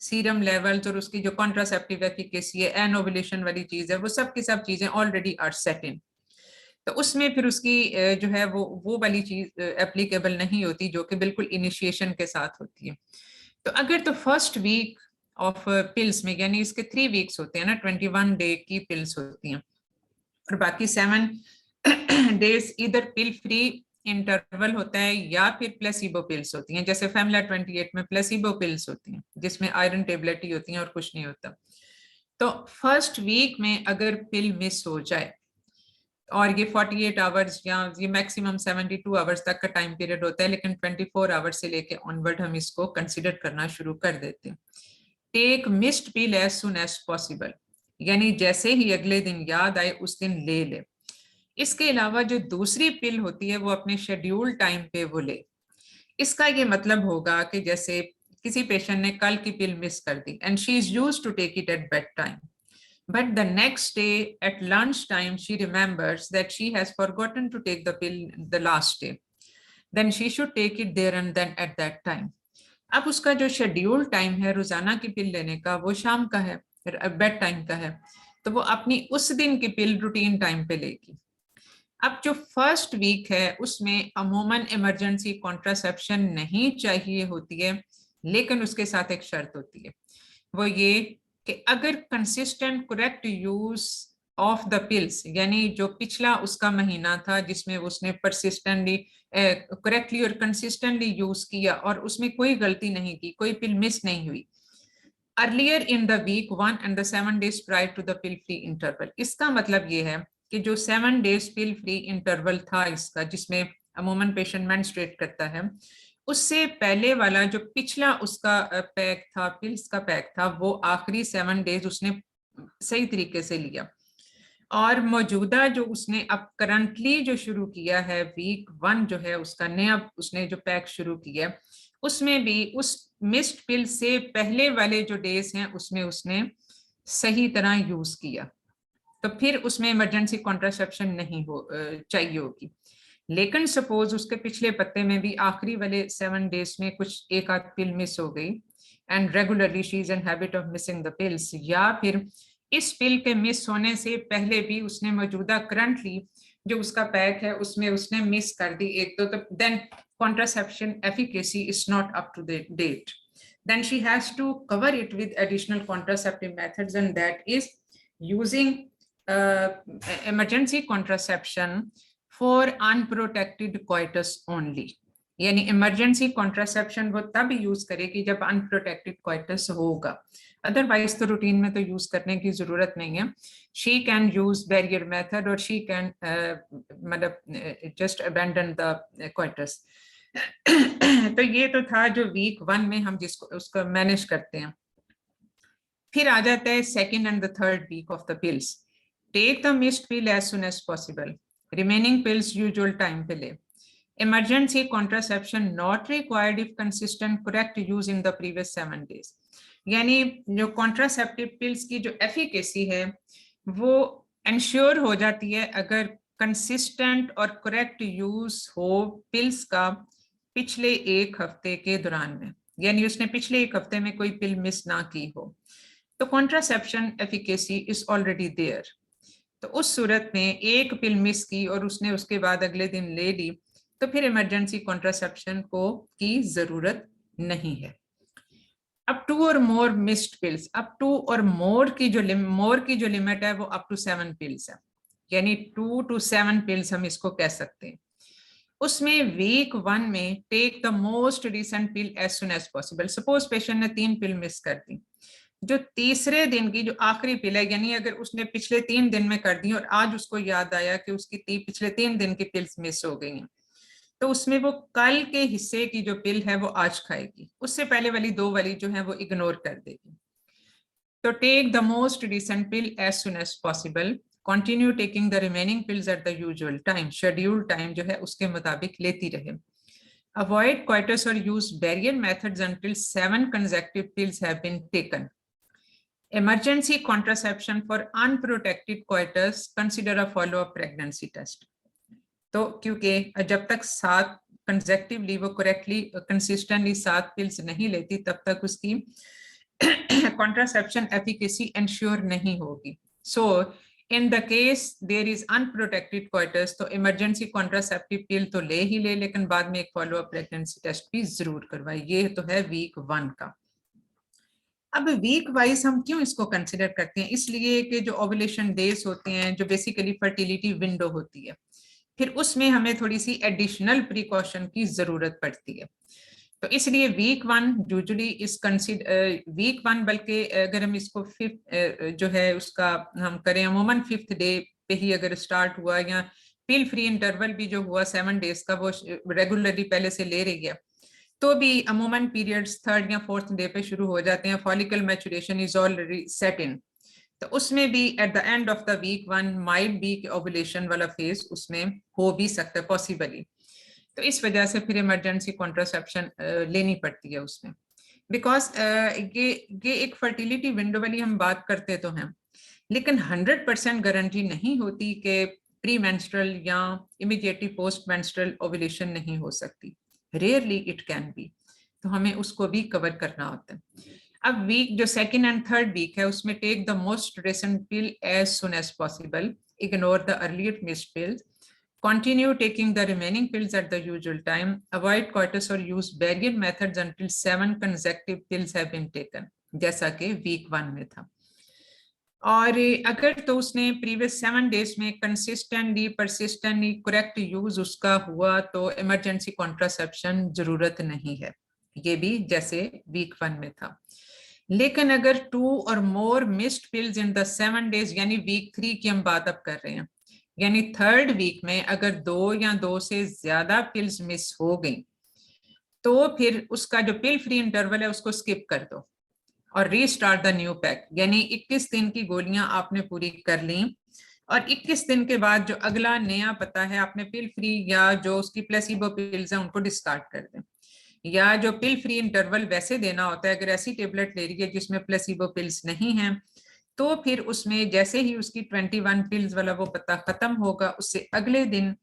सीरम लेवल्स और उसकी जो कॉन्ट्रासेप्टिव एफिकेसी है, एनोवुलेशन वाली चीज है, वो सब की सब चीजें ऑलरेडी आर सेट इन। तो उसमें फिर उसकी जो है वो वाली चीज एप्लीकेबल नहीं होती जो कि बिल्कुल इनिशिएशन के साथ होती है। तो अगर तो फर्स्ट वीक ऑफ पिल्स में, यानी इसके 3 वीक्स होते हैं ना, 21 डे की पिल्स होती हैं, और बाकी 7 डेज इधर पिल फ्री इंटरवल होता है या फिर प्लेसिबो पिल्स होती हैं। जैसे फैमिला 28 में प्लेसिबो पिल्स होती हैं जिसमें आयरन टेबलेट ही होती हैं और कुछ नहीं होता। तो फर्स्ट वीक में अगर पिल मिस हो जाए और ये 48 आवर्स या ये मैक्सिमम 72 आवर्स तक का टाइम पीरियड होता है, लेकिन 24 आवर्स से लेके ऑनवर्ड हम इसको कंसिडर करना शुरू कर देते हैं। Take missed pill as soon as possible, यानी जैसे ही अगले दिन याद आए उस दिन ले ले। इसके अलावा जो दूसरी पिल होती है वो अपने शेड्यूल टाइम पे वो ले। इसका ये मतलब होगा कि जैसे किसी पेशेंट ने कल की पिल मिस कर दी and she is used to take it at bedtime, but the next day at lunch time she remembers that she has forgotten to take the pill the last day, then she should take it there and then at that time. अब उसका जो शेड्यूल टाइम है रोजाना की पिल लेने का वो शाम का है, बेड टाइम का है, तो वो अपनी उस दिन की पिल रूटीन टाइम पे लेगी। अब जो फर्स्ट वीक है उसमें अमूमन इमरजेंसी कॉन्ट्रासेप्शन नहीं चाहिए होती है, लेकिन उसके साथ एक शर्त होती है, वो ये कि अगर consistent correct use of the pills, यानी जो पिछला उसका महीना था जिसमें उसने परसिस्टेंटली करेक्टली और कंसिस्टेंटली यूज किया और उसमें कोई गलती नहीं की, कोई पिल मिस नहीं हुई, earlier in the week 1 and the 7 days prior to the pill free interval। इसका मतलब ये है कि जो 7 days पिल फ्री इंटरवल था इसका, जिसमें अमूमन पेशेंट मेंस्ट्रुएट करता है, उससे पहले वाला जो पिछला उसका पैक था, पिल्स का पैक था, वो आखिरी 7 डेज उसने सही तरीके से लिया। और मौजूदा जो उसने अब करंटली जो शुरू किया है वीक 1 जो है उसका नया उसने जो पैक शुरू किया, उसमें भी उस मिस्ड पिल से पहले वाले जो डेज हैं उसमें उसने सही तरह यूज किया, तो फिर उसमें इमरजेंसी कॉन्ट्रासेप्शन नहीं हो चाहिए होगी। लेकिन सपोज उसके पिछले पत्ते में भी आखिरी वाले 7 डेज में कुछ एक आध पिल मिस हो गई and regularly she is in habit of missing the pills, या फिर इस पिल के मिस होने से पहले भी उसने मौजूदा करंटली जो उसका पैक है उसमें उसने मिस कर दी एक दो, तो then contraception efficacy is not up to the date, then she has to cover it with additional contraceptive methods, and that is using emergency contraception for unprotected coitus only। यानी इमरजेंसी कॉन्ट्रासेप्शन वो तब यूज करेगी जब अनप्रोटेक्टेड क्वाइटस होगा, अदरवाइज तो रूटीन में तो यूज करने की जरूरत नहीं है। She can use barrier method और शी कैन मतलब जस्ट अबैंडन द क्वाइटस। तो ये तो था जो वीक 1 में हम जिसको उसको मैनेज करते हैं। फिर आ जाता है second and the third week of the pills. Take the missed pill as soon as possible, remaining pills usual time पे ले। Emergency contraception not required if consistent correct use in the previous 7 days। यानी जो कॉन्ट्रासेप्टिव पिल्स की जो एफिकेसी है वो इंश्योर हो जाती है अगर कंसिस्टेंट और करेक्ट यूज हो पिल्स का पिछले एक हफ्ते के दौरान में, यानी उसने पिछले एक हफ्ते में कोई पिल मिस ना की हो, तो contraception efficacy is already there. तो उस सूरत में एक पिल मिस की और उसने उसके बाद अगले दिन ले ली, तो फिर इमरजेंसी कॉन्ट्रासेप्शन को की जरूरत नहीं है। अब 2 और मोर मिस्ड पिल्स, अब 2 और मोर की जो लिमिट है वो अप टू 7 पिल्स है, यानी 2 to 7 पिल्स हम इसको कह सकते हैं। उसमें वीक 1 में take the most recent pill as soon as possible. Suppose patient ने 3 पिल मिस कर दी, जो तीसरे दिन की जो आखिरी पिल है, यानी अगर उसने पिछले 3 दिन में कर दी और आज उसको याद आया कि उसकी पिछले 3 दिन की पिल्स मिस हो गई हैं, तो उसमें वो कल के हिस्से की जो पिल है वो आज खाएगी, उससे पहले वाली 2 वाली जो है वो इग्नोर कर देगी। तो take the most recent pill as soon as possible, continue taking the remaining pills at the usual time, schedule time जो है उसके मुताबिक लेती रहे। अवॉइड क्वाइटस और use barrier methods until 7 consecutive pills have been taken। Emergency contraception for unprotected coitus, consider a follow-up pregnancy test। तो क्योंकि जब तक 7 कंसेक्टिवली वो करेक्टली कंसिस्टेंटली 7 पिल्स नहीं लेती तब तक उसकी कॉन्ट्रासेप्शन एफिकेसी इंश्योर नहीं होगी। So in the case there is unprotected coitus, तो इमरजेंसी कॉन्ट्रासेप्टिव पिल तो ले ही ले, लेकिन बाद में एक फॉलो अप प्रेगनेंसी टेस्ट भी जरूर करवाए। ये तो है वीक 1 का। अब वीक वाइज हम क्यों इसको कंसिडर करते हैं? इसलिए कि जो ओव्यूलेशन डेज होते हैं, जो बेसिकली फर्टिलिटी विंडो होती है, फिर उसमें हमें थोड़ी सी एडिशनल प्रिकॉशन की जरूरत पड़ती है। तो इसलिए वीक 1 यूजुअली इस कंसिडर वीक 1, बल्कि अगर हम इसको फिफ्थ जो है उसका हम करें, अमूमन 5th डे पे ही अगर स्टार्ट हुआ, या पिल फ्री इंटरवल भी जो हुआ 7 डेज का वो रेगुलरली पहले से ले रही है, तो भी अमूमन पीरियड्स 3rd या 4th डे पे शुरू हो जाते हैं, follicle maturation is already set in. तो उसमें भी at the end of the week 1 might be ovulation वाला फेज उसमें हो भी सकता है पॉसिबली। तो इस वजह से फिर इमरजेंसी कॉन्ट्रासेप्शन लेनी पड़ती है उसमें, बिकॉज ये एक फर्टिलिटी विंडो वाली हम बात करते तो हैं, लेकिन 100% गारंटी नहीं होती कि प्री मेंस्ट्रुअल या इमीडिएटली पोस्ट मेंस्ट्रुअल ओवुलेशन नहीं हो सकती, रेयरली इट कैन बी, तो हमें उसको भी कवर करना होता है। अब वीक जो 2nd and 3rd वीक है उसमें take the most recent pill as soon as possible, ignore the earlier missed pills, continue taking the remaining pills at the usual time, avoid coitus or use barrier methods until 7 consecutive pills have been taken, जैसा कि वीक 1 में था। और अगर तो उसने प्रीवियस 7 डेज में कंसिस्टेंटली परसिस्टेंटली करेक्ट यूज उसका हुआ तो इमरजेंसी कॉन्ट्रासेप्शन जरूरत नहीं है, ये भी जैसे वीक 1 में था। लेकिन अगर 2 और more missed pills in the 7 days, यानी वीक 3 की हम बात अब कर रहे हैं, यानी 3rd वीक में अगर 2 या 2 से ज्यादा पिल्स मिस हो गई, तो फिर उसका जो पिल फ्री इंटरवल है उसको स्किप कर दो और रीस्टार्ट द न्यू पैक, यानी 21 दिन की गोलियां आपने पूरी कर ली और 21 दिन के बाद जो अगला नया पता है आपने पिल फ्री या जो उसकी प्लेसिबो पिल्स है उनको डिस्कार्ड कर दें, या जो पिल फ्री इंटरवल वैसे देना होता है, अगर ऐसी टेबलेट ले रही है जिसमें प्लेसिबो पिल्स नहीं है, तो फिर उसमें जैसे ही उसकी 21 पिल्स वाला वो पत्ता खत्म होगा उससे अगले दिन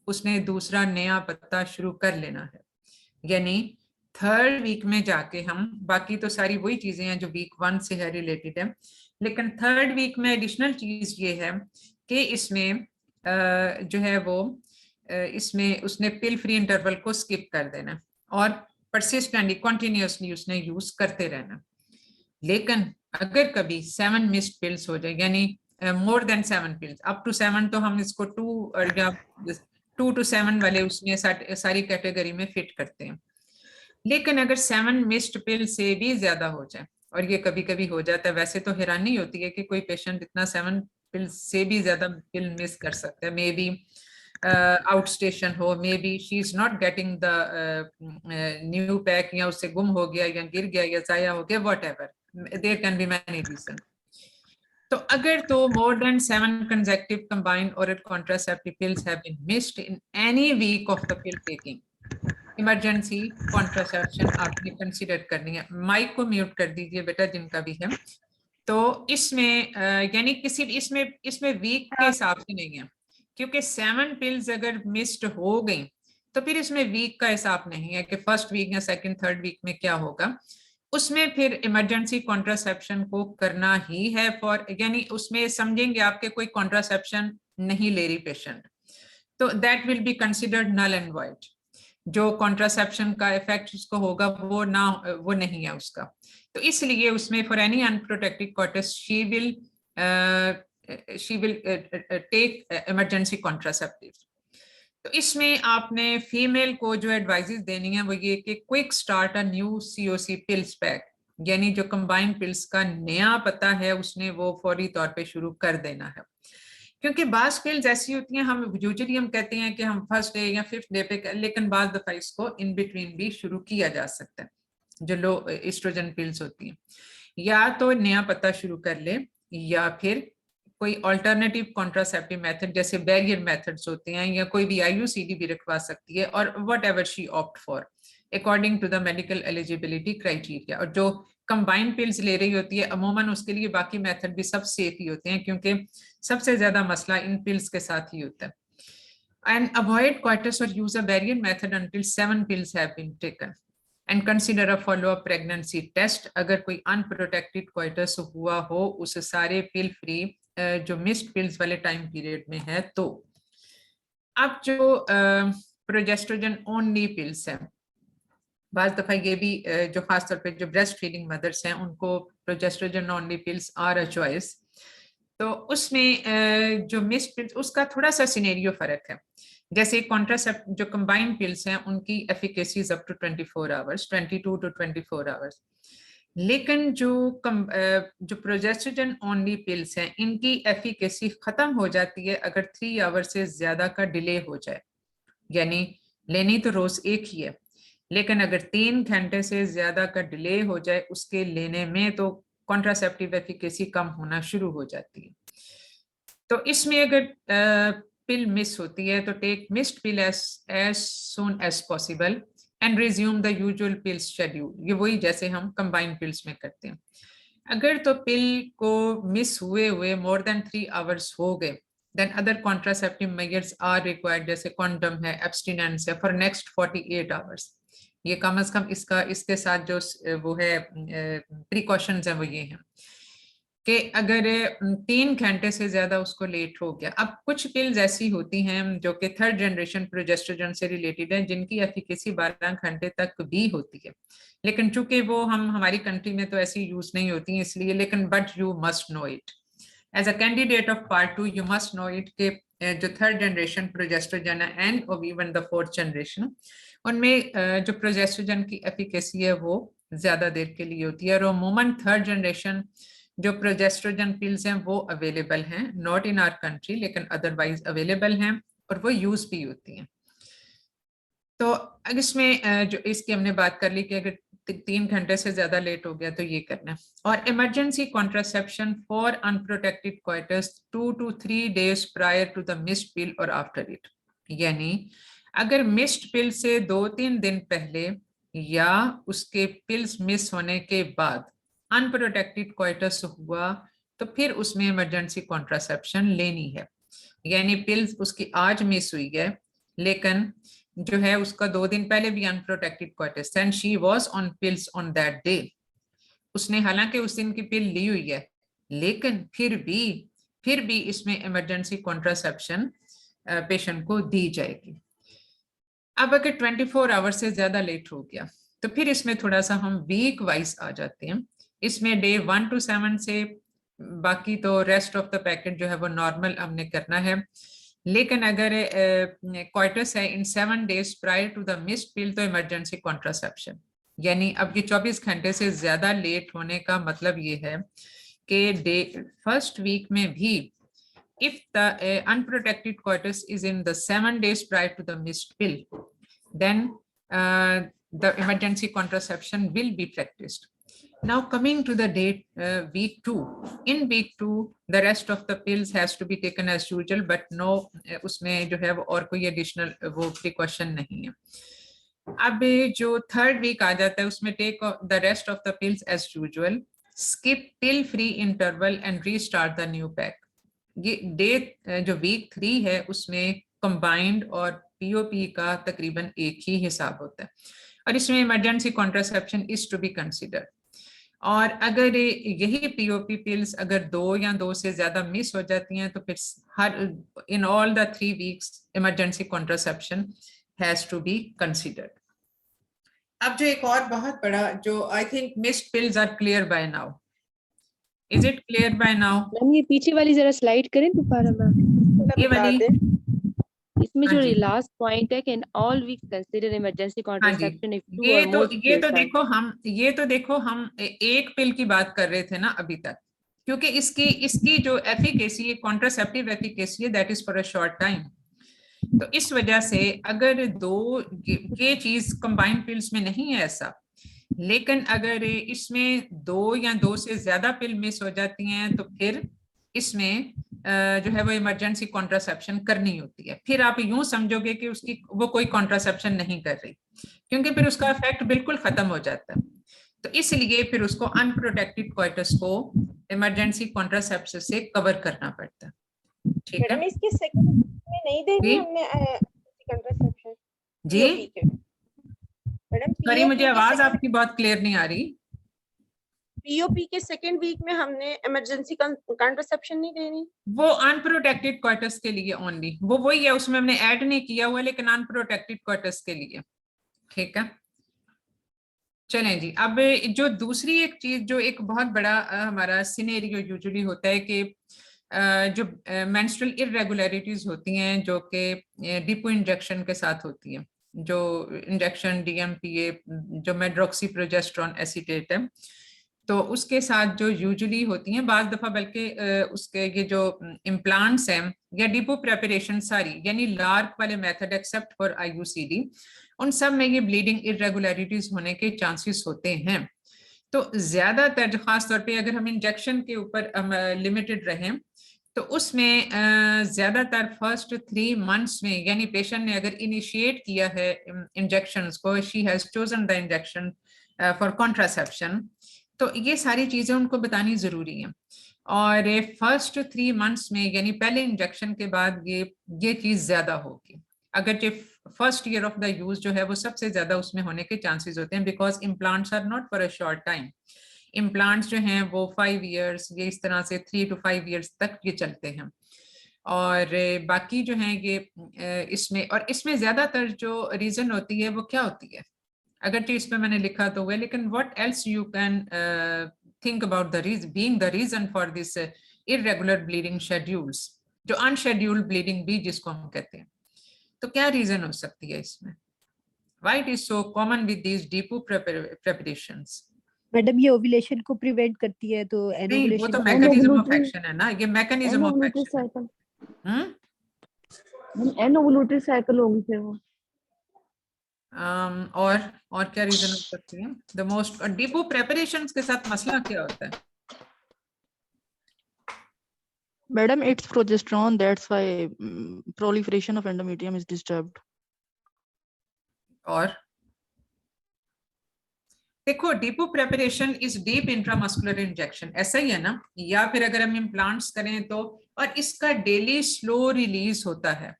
उसने दूसरा नया पत्ता शुरू कर लेना है। यानी 3rd वीक में जाके हम, बाकी तो सारी वही चीजें हैं जो वीक 1 से है रिलेटेड है, लेकिन 3rd वीक में एडिशनल चीज ये है कि इसमें जो है वो इसमें उसने पिल फ्री इंटरवल को स्किप कर देना और परसिस्टेंटली कंटिन्यूअसली उसने यूज करते रहना। लेकिन अगर कभी 7 मिस्ड पिल्स हो जाए, यानी more than 7 pills, up to 7 तो हम इसको 2 to 7 वाले उसमें सारी कैटेगरी में फिट करते हैं, लेकिन अगर 7 मिस्ड पिल से भी ज्यादा हो जाए, और ये कभी कभी हो जाता है, वैसे तो हैरानी होती है कि कोई पेशेंट इतना 7 पिल से भी ज्यादा पिल मिस कर सकता है, मे बी आउट स्टेशन हो, may be she is not getting the new pack, या उससे गुम हो गया या गिर गया या जाया हो गया, what ever, there can be many reasons. तो अगर तो more than 7 consecutive combined oral contraceptive pills have been missed in any week of the pill taking, emergency contraception आपने कंसिडर करनी है। माइक को म्यूट कर दीजिए बेटा जिनका भी है। तो इसमें यानी किसी इसमें वीक के हिसाब से नहीं है, क्योंकि 7 पिल्स अगर मिस्ड हो गई तो फिर इसमें वीक का हिसाब नहीं है कि 1st वीक या 2nd 3rd वीक में क्या होगा, उसमें फिर इमरजेंसी कॉन्ट्रासेप्शन को करना ही है फॉर, यानी उसमें समझेंगे आपके कोई कॉन्ट्रासेप्शन नहीं ले रही पेशेंट, तो that will be considered null and void, जो कॉन्ट्रासेप्शन का इफेक्ट उसको होगा वो नहीं है उसका। तो इसलिए उसमें for any unprotected coitus she will take emergency contraceptive. तो इसमें आपने फीमेल को जो एडवाइजेस देनी है वो ये कि quick start a new COC pills pack, यानी जो कंबाइंड पिल्स का नया पता है उसने वो फौरी तौर पे शुरू कर देना है, क्योंकि बास पिल्स ऐसी होती हैं, हम यूजुअली हम कहते हैं कि हम 1st डे या 5th डे पे, लेकिन बाद दफा इसको इन बिटवीन भी शुरू किया जा सकता है, जो लो एस्ट्रोजन पिल्स होती हैं, या तो नया पता शुरू कर ले या फिर कोई अल्टरनेटिव कॉन्ट्रासेप्टिव मेथड जैसे बैरियर मेथड्स होते हैं, या कोई भी IUCD भी रखवा सकती है, और whatever she opt for according to the medical eligibility criteria. और जो कंबाइंड पिल्स ले रही होती है अमूमन उसके लिए बाकी मेथड भी सब सेफ ही होते हैं, क्योंकि सबसे ज्यादा मसला इन पिल्स के साथ ही होता है। एंड अवॉइड क्वाइटस और use a barrier method until 7 pills have been taken and consider a follow up pregnancy test, अगर कोई अनप्रोटेक्टेड क्वाइटस हुआ हो उस सारे पिल फ्री जो मिस्ड पिल्स वाले टाइम पीरियड में है। तो अब जो प्रोजेस्ट्रोजन ओनली पिल्स हैं, बाज दफा ये भी जो खासतौर पे जो ब्रेस्ट फीडिंग मदर्स हैं उनको progestogen only pills are a choice. तो उसमें जो मिस्ड पिल्स उसका थोड़ा सा सिनेरियो फर्क है, जैसे कॉन्ट्रासेप्ट जो कंबाइंड पिल्स हैं उनकी efficacy up to 24 hours, 22 to 24 hours. लेकिन जो प्रोजेस्टेरोन ओनली पिल्स हैं इनकी एफिकेसी खत्म हो जाती है अगर 3 आवर्स से ज्यादा का डिले हो जाए। यानी लेनी तो रोज एक ही है, लेकिन अगर 3 घंटे से ज्यादा का डिले हो जाए उसके लेने में, तो कॉन्ट्रासेप्टिव एफिकेसी कम होना शुरू हो जाती है। तो इसमें अगर पिल मिस होती है तो take missed pill as soon as possible and resume the usual pill schedule। ये वही जैसे हम कंबाइंड पिल्स में करते हैं। अगर तो पिल को मिस हुए हुए more than 3 hours हो गए, then other contraceptive measures are required, जैसे कॉन्डम है, एब्स्टिनेंस है, for next 48 hours। ये कम से कम इसके साथ जो वो है प्रिकॉशंस है वो ये हैं कि अगर 3 घंटे से ज्यादा उसको लेट हो गया। अब कुछ पिल्स ऐसी होती हैं जो कि 3rd जनरेशन प्रोजेस्टेरोन से रिलेटेड है, जिनकी एफिकेसी 12 घंटे तक भी होती है, लेकिन चूंकि वो हमारी कंट्री में तो ऐसी यूज नहीं होती इसलिए, लेकिन but you must know it as a candidate of part 2। You must know it के जो 3rd जनरेशन प्रोजेस्टेरोन है and even the 4th generation, उनमें जो प्रोजेस्टेरोन की एफिकेसी है वो ज्यादा देर के लिए होती है। और अमूमन 3rd जनरेशन जो प्रोजेस्टेरोन पिल्स हैं वो अवेलेबल हैं, नॉट इन आवर कंट्री लेकिन अदरवाइज अवेलेबल हैं और वो यूज भी होती हैं। तो इसमें जो इसकी हमने बात कर ली कि अगर 3 घंटे से ज्यादा लेट हो गया तो ये करना है। और emergency contraception for unprotected coitus 2 to 3 days prior to the missed pill और आफ्टर इट। यानी अगर मिस्ड पिल से 2-3 दिन पहले या उसके पिल्स मिस होने के बाद अनप्रोटेक्टेड क्वाइटस हुआ तो फिर उसमें इमरजेंसी कॉन्ट्रासेप्शन लेनी है। यानी पिल्स उसकी आज मिस हुई है लेकिन जो है उसका 2 दिन पहले भी unprotected coitus and she was on pills on that day. उसने हालांकि उस दिन की पिल ली हुई है लेकिन फिर भी इसमें इमरजेंसी कॉन्ट्रासेप्शन पेशेंट को दी जाएगी। अब अगर 24 आवर्स से ज्यादा लेट हो गया तो फिर इसमें थोड़ा सा हम वीक वाइज आ जाते हैं। इसमें डे 1 to 7 से बाकी तो रेस्ट ऑफ द पैकेट जो है वो नॉर्मल हमने करना है। लेकिन अगर क्वाइटस है in 7 days prior to the missed pill तो इमरजेंसी कॉन्ट्रासेप्शन। यानी अब ये 24 घंटे से ज्यादा लेट होने का मतलब ये है कि डे फर्स्ट वीक में भी if the unprotected coitus is in the 7 days prior to the missed pill, then the emergency contraception will be practiced. Now coming to the date week 2. In week 2 the rest of the pills has to be taken as usual, but no उसमें जो है वो और कोई additional वो precaution नहीं है। अब जो 3rd week आ जाता है उसमें take the rest of the pills as usual, skip pill free interval and restart the new pack। ये डे जो वीक 3 है उसमें कंबाइंड और पीओपी का तकरीबन एक ही हिसाब होता है और इसमें emergency contraception is to be consider. और अगर यही पीओपी पिल्स अगर 2 या 2 से ज्यादा मिस हो जाती हैं तो फिर हर in all the 3 weeks emergency contraception has to be considered. अब जो एक और बहुत बड़ा जो I think missed pills are clear by now. Is it clear by now? Ma'am ये पीछे वाली जरा स्लाइड करें दोबारा मैम। ये वाली इसमें जो हाँ जी लास्ट पॉइंट है कि ऑल वीक्स कंसीडर इमरजेंसी हाँ जी, कॉन्ट्रासेप्शन इफ 2 or more देखो हम एक पिल की बात कर रहे थे ना अभी तक, क्योंकि इसकी जो एफिकेसी कॉन्ट्रासेप्टिव एफिकेसी है that is for a short time. तो इस वजह से अगर ये चीज कंबाइंड पिल्स में नहीं है ऐसा, लेकिन अगर इसमें 2 या 2 से ज्यादा पिल मिस हो जाती हैं तो फिर इसमें जो है वो इमरजेंसी कॉन्ट्रासेप्शन करनी होती है। फिर आप यूं समझोगे कि उसकी वो कोई कॉन्ट्रासेप्शन नहीं कर रही, क्योंकि फिर उसका इफेक्ट बिल्कुल खत्म हो जाता है। तो इसलिए फिर उसको अनप्रोटेक्टेड क्वाइटस को इमरजेंसी कॉन्ट्रासेप्शन से कवर करना पड़ता है। ठीक है मैडम इसके सेकंड में नहीं देनी हमने कंट्रासेप्शन जी मैडम। सॉरी मुझे आवाज आपकी बहुत क्लियर नहीं आ रही। पीओपी के सेकंड वीक में हमने इमरजेंसी कंट्रासेप्शन नहीं देनी, वो अनप्रोटेक्टेड क्वार्टर्स के लिए ओनली, वो वही है, उसमें हमने ऐड नहीं किया हुआ, लेकिन अनप्रोटेक्टेड क्वार्टर्स के लिए। ठीक है चलें जी। अब जो दूसरी एक चीज जो एक बहुत बड़ा हमारा सिनेरियो यूजुअली होता है कि जो मेंस्ट्रुअल इरेगुलरिटीज होती हैं जो कि डिपो इंजेक्शन के साथ होती हैं, जो इंजेक्शन DMPA जो मेड्रोक्सीप्रोजेस्टेरोन एसीटेट है, तो उसके साथ जो यूजुअली होती हैं, बाज दफा बल्कि उसके ये जो इम्प्लांट्स हैं या डिपो प्रेपरेशन सारी यानी लार्क वाले मेथड एक्सेप्ट फॉर IUCD, उन सब में ये ब्लीडिंग इरेगुलरिटीज होने के चांसेस होते हैं। तो ज्यादातर जो खास तौर पे अगर हम इंजेक्शन के ऊपर लिमिटेड रहें तो उसमें ज्यादातर फर्स्ट 3 months में, यानी पेशेंट ने अगर इनिशिएट किया है इंजेक्शंस को, she has chosen the injection for contraception, तो ये सारी चीजें उनको बतानी जरूरी है। और फर्स्ट 3 months में यानी पहले इंजेक्शन के बाद ये चीज ज्यादा होगी। अगर जो first year of the use जो है वो सबसे ज्यादा उसमें होने के चांसेस होते हैं, because implants are not for a short time. Implants जो हैं वो 5 years, ये इस तरह से 3 to 5 years तक ये चलते हैं। और बाकी जो हैं ये इसमें ज्यादातर जो रीजन होती है वो क्या होती है, अगर इस पे मैंने लिखा तो हुआ, लेकिन what else you can think about the reason for this irregular bleeding schedules, जो अनशेड्यूल्ड ब्लीडिंग भी जिसको हम कहते हैं, तो क्या रीजन हो सकती है इसमें? Why it is so common with these depot preparations? Madam ये ओव्यूलेशन को प्रिवेंट करती है, तो नहीं, वो तो एनोवुलेशन मैकेनिज्म ऑफ एक्शन है ना, ये मैकेनिज्म ऑफ एनोवुलेटरी एक्शन है। साइकिल, एनोवुलेटरी साइकिल होगी फिर वो। और क्या रीजन हो सकती है? द मोस्ट डिपो प्रेपरेशंस के साथ मसला क्या होता है? Madam, it's progesterone. That's why proliferation of endometrium is disturbed. और देखो, depot preparation is deep intramuscular injection, ऐसा ही है ना, या फिर अगर हम इम्प्लांट्स करें तो, और इसका डेली स्लो रिलीज होता है।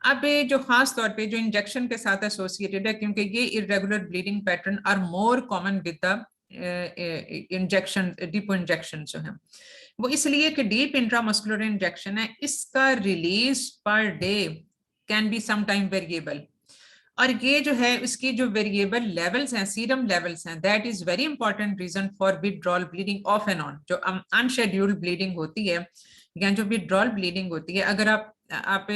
अब ये जो खास तौर पे जो इंजेक्शन के साथ एसोसिएटेड है, क्योंकि ये irregular bleeding pattern are more common with the injection, depot injection जो है वो इसलिए कि डीप इंट्रामस्कुलर इंजेक्शन है, इसका release per day can be some time variable, और ये जो है इसकी जो वेरिएबल लेवल्स हैं, सीरम लेवल्स हैं, that is very important reason for withdrawal bleeding off and on. जो अनशेड्यूल्ड ब्लीडिंग होती है या जो विथड्रॉल ब्लीडिंग होती है, अगर आप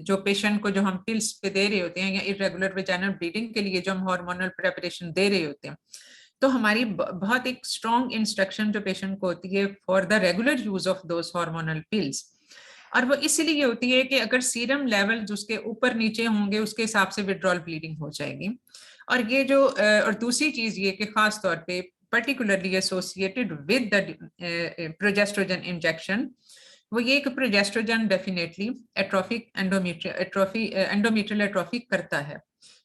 जो पेशेंट को जो हम पिल्स पे दे रहे होते हैं या इरेगुलर वेजाइनल ब्लीडिंग के लिए जो हम हार्मोनल प्रेपरेशन दे रहे होते हैं, तो हमारी बहुत एक स्ट्रॉन्ग इंस्ट्रक्शन जो पेशेंट को होती है for the regular use of those hormonal pills, और वो इसलिए होती है कि अगर सीरम लेवल उसके ऊपर नीचे होंगे उसके हिसाब से विथड्रॉल ब्लीडिंग हो जाएगी। और ये जो और दूसरी चीज ये कि खास तौर पे particularly associated with the progestogen injection, वो ये कि progestogen definitely atrophic endometrial atrophy करता है।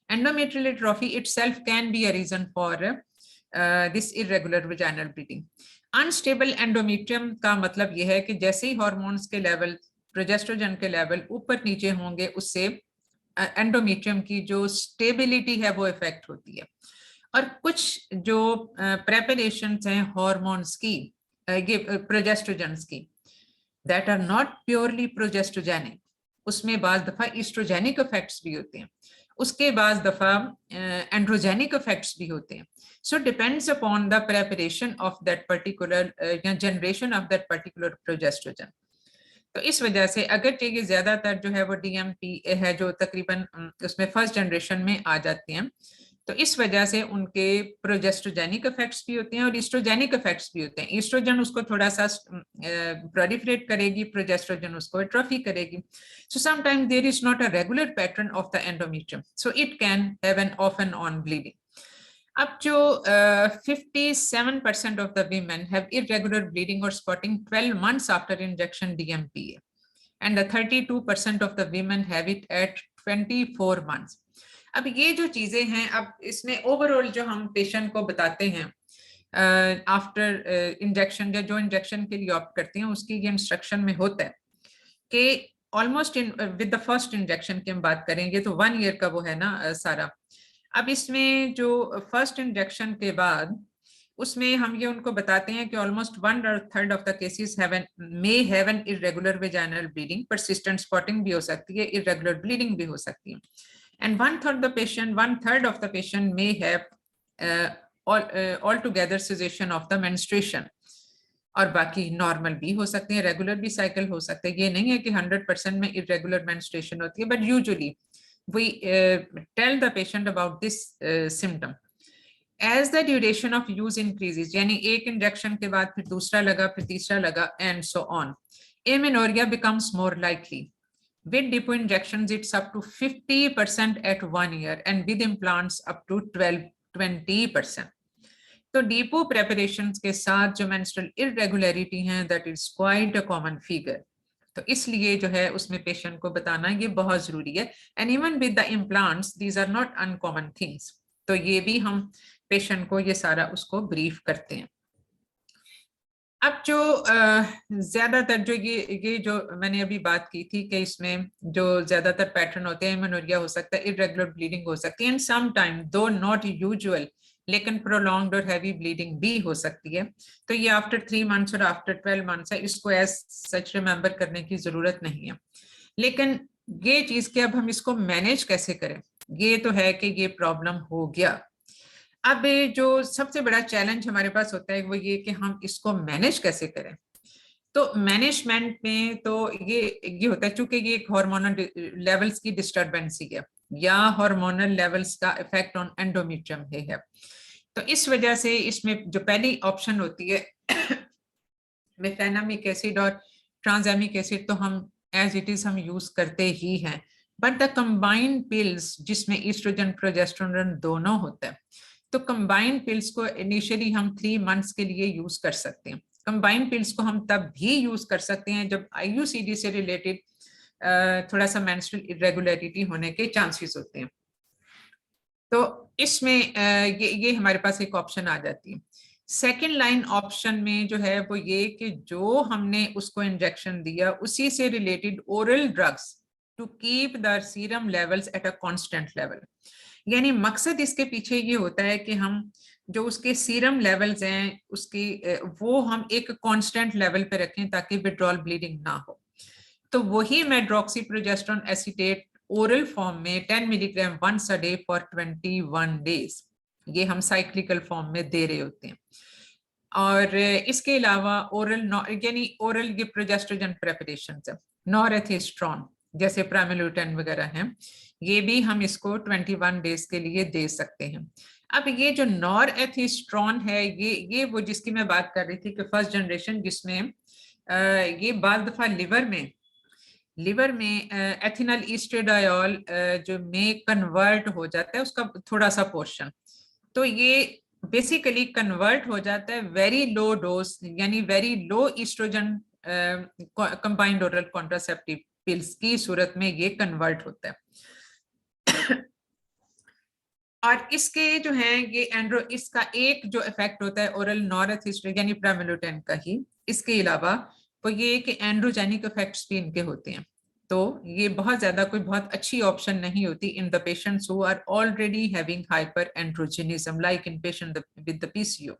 Endometrial atrophy itself can be a reason for this irregular vaginal bleeding. Unstable endometrium का मतलब यह है कि जैसे ही हार्मोन्स के लेवल, प्रोजेस्ट्रोजन के लेवल ऊपर नीचे होंगे, उससे एंडोमेट्रियम की जो स्टेबिलिटी है वो इफेक्ट होती है। और कुछ जो प्रेपरेशंस हैं हार्मोन्स की, ये प्रोजेस्ट्रोजेंस की, दैट आर नॉट प्योरली प्रोजेस्ट्रोजेनिक, उसमें बाज दफा ईस्ट्रोजेनिक इफेक्ट्स भी होते हैं, उसके बाद दफा एंड्रोजेनिक इफेक्ट्स भी होते हैं। So depends upon the preparation of that particular या generation of that particular progestogen. तो इस वजह से अगर ये ज्यादातर जो है वो DMP है जो तकरीबन उसमें फर्स्ट जनरेशन में आ जाते हैं, तो इस वजह से उनके प्रोजेस्ट्रोजेनिक इफेक्ट्स भी होते हैं और ईस्ट्रोजेनिक इफेक्ट्स भी होते हैं। ईस्ट्रोजन उसको थोड़ा सा प्रोलिफरेट करेगी, प्रोजेस्ट्रोजन उसको एट्रोफी करेगी। So sometimes there is not a regular pattern of the endometrium, so it can have an off and on bleeding. अब जो 57% of the women have irregular bleeding or spotting 12 months after injection DMPA, and the 32% of the women have it at 24 months. अब ये जो चीजें हैं, अब इसमें ओवरऑल जो हम पेशेंट को बताते हैं आफ्टर इंजेक्शन या जो इंजेक्शन के लिए ऑप्ट करते हैं, उसकी ये इंस्ट्रक्शन में होता है कि almost with the first injection की हम बात करेंगे तो 1 year का वो है ना सारा। अब इसमें जो फर्स्ट इंजेक्शन के बाद उसमें हम ये उनको बताते हैं कि almost 1/3 of the cases may have an irregular vaginal bleeding, persistent spotting भी हो सकती है, इरेगुलर ब्लीडिंग भी हो सकती है, and 1/3 of the patient may have all together cessation of the menstruation. और बाकी नॉर्मल भी हो सकते हैं, रेगुलर भी साइकिल हो सकते हैं। ये नहीं है कि 100% में इरेगुलर मेंस्ट्रुएशन होती है, but usually we tell the patient about this symptom. As the duration of use increases, यानी एक इंजेक्शन के बाद फिर दूसरा लगा, फिर तीसरा लगा, and so on, amenorrhoea becomes more likely. With depot injections, it's up to 50% at 1 year, and with implants up to 12-20%. तो डिपो प्रेपरेशंस के साथ जो मेंस्ट्रुअल इरेगुलरिटी हैं, that is quite a common figure. तो इसलिए जो है उसमें पेशेंट को बताना ये बहुत जरूरी है। And even with the implants, these are not uncommon things. तो ये भी हम पेशेंट को ये सारा उसको ब्रीफ करते हैं। अब जो ज्यादातर जो ये जो मैंने अभी बात की थी कि इसमें जो ज्यादातर पैटर्न होते हैं, एमेनोरिया हो सकता है, इरेगुलर ब्लीडिंग हो सकती है, एंड सम टाइम दो नॉट यूजुअल लेकिन प्रोलॉन्ग्ड और हैवी ब्लीडिंग भी हो सकती है। तो ये आफ्टर 3 months और आफ्टर 12 months है, इसको एज सच रिमेंबर करने की जरूरत नहीं है। लेकिन ये चीज कि अब हम इसको मैनेज कैसे करें, ये तो है कि ये प्रॉब्लम हो गया। अब जो सबसे बड़ा चैलेंज हमारे पास होता है वो ये कि हम इसको मैनेज कैसे करें। तो मैनेजमेंट में तो ये होता है, चूंकि ये एक हार्मोनल लेवल्स की डिस्टर्बेंस है या हार्मोनल लेवल्स का इफेक्ट ऑन एंडोमेट्रियम है। तो इस वजह से इसमें जो पहली ऑप्शन होती है मेफेनामिक एसिड और ट्रांसएमिक एसिड, तो हम एज इट इज हम यूज करते ही हैं। बट द कंबाइंड पिल्स जिसमें ईस्ट्रोजन प्रोजेस्टेरोन दोनों होता है, तो कंबाइंड पिल्स को इनिशियली हम 3 months के लिए यूज कर सकते हैं। कंबाइंड पिल्स को हम तब भी यूज कर सकते हैं जब आईयूसीडी से रिलेटेड थोड़ा सा मेंस्ट्रुअल इरेगुलरिटी होने के चांसेस होते हैं। तो इसमें ये हमारे पास एक ऑप्शन आ जाती है। सेकेंड लाइन ऑप्शन में जो है वो ये कि जो हमने उसको इंजेक्शन दिया उसी से related oral drugs to keep the serum levels at a constant level. यानी मकसद इसके पीछे ये होता है कि हम जो उसके सीरम लेवल्स हैं उसकी वो हम एक कांस्टेंट लेवल पे रखें ताकि विड्रॉल ब्लीडिंग ना हो। तो वही मेड्रोक्सीप्रोजेस्टेरोन एसीटेट ओरल फॉर्म में 10 milligram once a day for 21 days, ये हम साइक्लिकल फॉर्म में दे रहे होते हैं। और इसके अलावा ओरल यानी ओरल ये प्रोजेस्ट्रोजन प्रेपरेशन है, नॉरेथिस्ट्रॉन जैसे प्रामिलुटेन वगैरह हैं, ये भी हम इसको 21 डेज के लिए दे सकते हैं। अब ये जो नॉरेथिस्ट्रॉन है ये वो जिसकी मैं बात कर रही थी कि फर्स्ट जनरेशन, जिसमें ये बाल दफा लिवर में एथिनल एस्ट्रेडायोल जो में कन्वर्ट हो जाता है उसका थोड़ा सा पोर्शन, तो ये बेसिकली कन्वर्ट हो जाता है वेरी लो डोज यानी very low oestrogen combined oral contraceptive pills की सूरत में ये कन्वर्ट होता है। और इसके जो है ये इसका एक जो इफेक्ट होता है ओरल नॉरेथिस्ट्रोन यानी प्रामिलुटेन का ही, इसके अलावा तो ये कि एंड्रोजेनिक इफेक्ट्स भी इनके होते हैं। तो ये बहुत ज्यादा कोई बहुत अच्छी ऑप्शन नहीं होती in the patients who are already having hyperandrogenism like in patient with the PCO.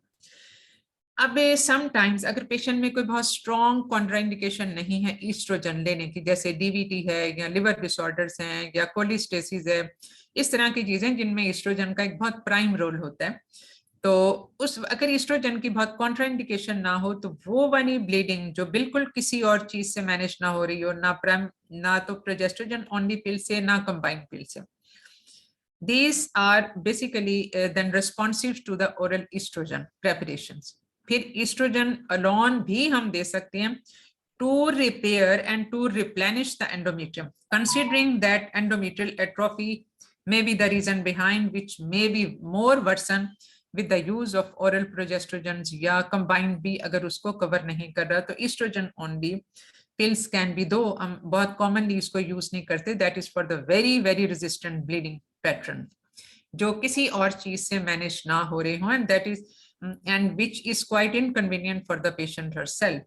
अब समटाइम्स अगर पेशेंट में कोई बहुत स्ट्रॉन्ग कॉन्ट्राइंडिकेशन नहीं है ईस्ट्रोजन लेने की, जैसे डीवीटी है या लिवर डिसऑर्डर्स हैं या कोलिस्टेसिस है, इस तरह की चीजें जिनमें ईस्ट्रोजन का एक बहुत प्राइम रोल होता है, तो उस अगर ईस्ट्रोजन की बहुत कॉन्ट्राइंडिकेशन ना हो तो वो वाली ब्लीडिंग जो बिल्कुल किसी और चीज से मैनेज ना हो रही हो, ना तो प्रोजेस्ट्रोजन ओनली पिल से ना कंबाइंड पिल से, these are basically then responsive to the oral estrogen preparations। फिर estrogen alone भी हम दे सकते हैं to repair and to replenish the endometrium, considering that endometrial atrophy may be the reason behind which may be more worsen with the use of oral progestrogens या combined भी अगर उसको cover नहीं कर रहा तो estrogen only pills can be, though हम बहुत commonly इसको use नहीं करते, that is for the very resistant bleeding pattern जो किसी और चीज से मैनेज ना हो रहे हो, and which is quite inconvenient for the patient herself।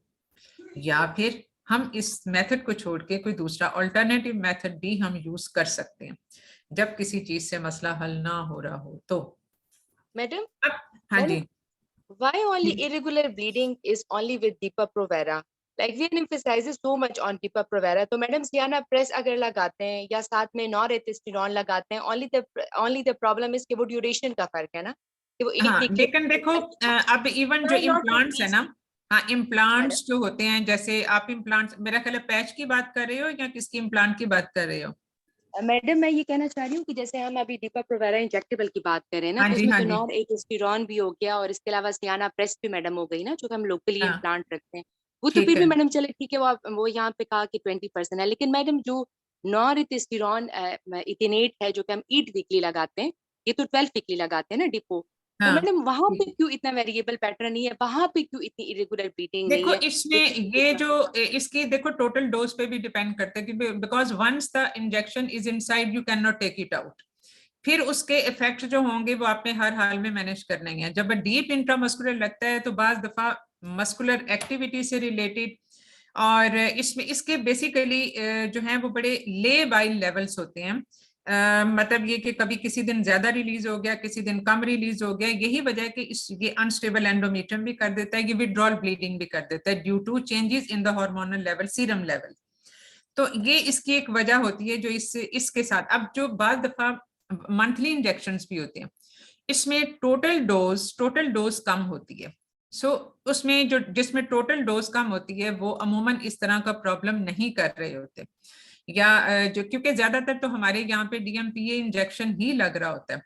या फिर हम इस मेथड को छोड़ के कोई दूसरा अल्टरनेटिव मेथड भी हम यूज कर सकते हैं जब किसी चीज से मसला हल ना हो रहा हो तो। मैडम, हाँ जी, why only irregular bleeding is only with Depo-Provera? Like we emphasizes so much on Depo-Provera, तो मैडम सियाना प्रेस अगर लगाते हैं या साथ में नॉरेथिस्टेरोन लगाते हैं, only the problem is कि वो ड्यूरेशन का फर्क है ना कि वो एक हाँ, वीक लेकिन देखो अब इवन जो इम्प्लांट्स है ना, हाँ, इम्प्लांट्स जो होते हैं, जैसे आप इम्प्लांट्स, मेरा ख्याल है पैच की बात कर रहे हो या किसकी इम्प्लांट की बात कर रहे हो? मैडम मैं ये कहना चाह रही हूँ कि जैसे हम अभी डिपा-प्रोवेरा इंजेक्टेबल की बात कर रहे हैं ना, हाँ तो जी, उसमें हाँ तो जी। नॉर-एटेस्टेरोन भी हो गया और इसके अलावा सियाना प्रेस भी मैडम हो गई ना, जो कि हम लोकली हाँ, इम्प्लांट रखते हैं। वो तो ठीक फिर भी है। मैडम चले ठीक है, वो यहाँ पे कहा कि 20% है, लेकिन मैडम जो नॉर-एटेस्टेरोन इथेनेट है जो कि हम 8 वीकली लगाते हैं, ये तो 12 वीकली लगाते हैं ना डिपो। तो हाँ, मैडम वहाँ पे ठीक। क्यों इतना वेरिएबल पैटर्न नहीं है? वहाँ पे क्यों इतनी इरेगुलर ब्लीडिंग नहीं देखो है? इसमें ये जो इसकी देखो टोटल डोज पे भी डिपेंड करता है, क्योंकि because once the injection is inside you can not take it out. फिर उसके इफेक्ट जो होंगे वो आपने हर हाल में मैनेज करने हैं। जब डीप इंट्रामस्कुलर लगता है तो बाज दफा मस्कुलर एक्टिविटी से रिलेटेड, और इसमें इसके बेसिकली जो है वो बड़े ले बाइल लेवल्स होते हैं। मतलब ये कि कभी किसी दिन ज्यादा रिलीज हो गया, किसी दिन कम रिलीज हो गया। यही वजह है कि ये अनस्टेबल एंडोमेट्रियम भी कर देता है, ये विड्रॉल ब्लीडिंग भी कर देता है due to changes in the hormonal level, serum level. तो ये इसकी एक वजह होती है जो इसके साथ। अब जो बाद दफा मंथली इंजेक्शंस भी होते हैं, इसमें टोटल डोज कम होती है। उसमें जो जिसमें टोटल डोज कम होती है वो अमूमन इस तरह का प्रॉब्लम नहीं कर रहे होते, या जो क्योंकि ज्यादातर तो हमारे यहाँ पे डीएमपीए इंजेक्शन ही लग रहा होता है,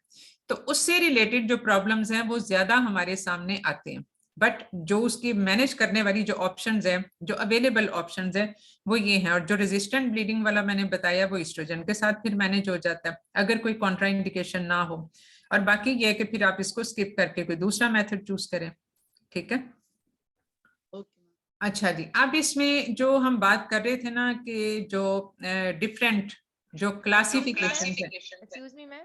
तो उससे रिलेटेड जो प्रॉब्लम्स हैं वो ज्यादा हमारे सामने आते हैं। बट जो उसकी मैनेज करने वाली जो ऑप्शंस हैं, जो अवेलेबल ऑप्शंस हैं, वो ये हैं। और जो रेजिस्टेंट ब्लीडिंग वाला मैंने बताया वो एस्ट्रोजन के साथ फिर मैनेज हो जाता है अगर कोई कॉन्ट्राइंडिकेशन ना हो। और बाकी ये है कि फिर आप इसको स्किप करके कोई दूसरा मेथड चूज करें। ठीक है, अच्छा जी। अब इसमें जो हम बात कर रहे थे ना कि जो डिफरेंट जो क्लासिफिकेशन है। एक्सक्यूज मी मैम,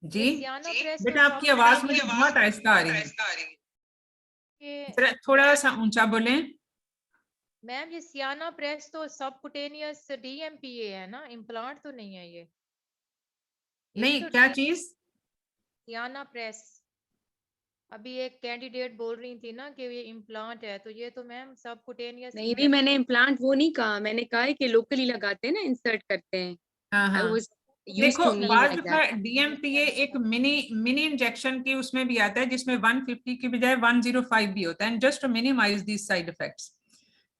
जी सियाना प्रेस बेटा, आपकी आवाज मुझे बहुत आहिस्ता आ रही है, थोड़ा सा ऊंचा बोलें। मैम ये सियाना प्रेस तो सबकुटेनियस डीएमपीए है ना, इम्प्लांट तो नहीं है ये नहीं, तो क्या चीज? सियाना प्रेस। अभी एक कैंडिडेट बोल रही थी ना कि ये इम्प्लांट है, तो ये तो मैम सबकुटेनियस नहीं, मैंने इम्प्लांट वो नहीं कहा, मैंने कहा है कि लोकली लगाते हैं ना, इंसर्ट करते हैं। हाँ I हाँ, was used देखो to mean बाद like दफा that. डीएमपीए एक मिनी इंजेक्शन की उसमें भी आता है जिसमें 150 की बजाय 105 भी होता है, and just to minimise these side effects.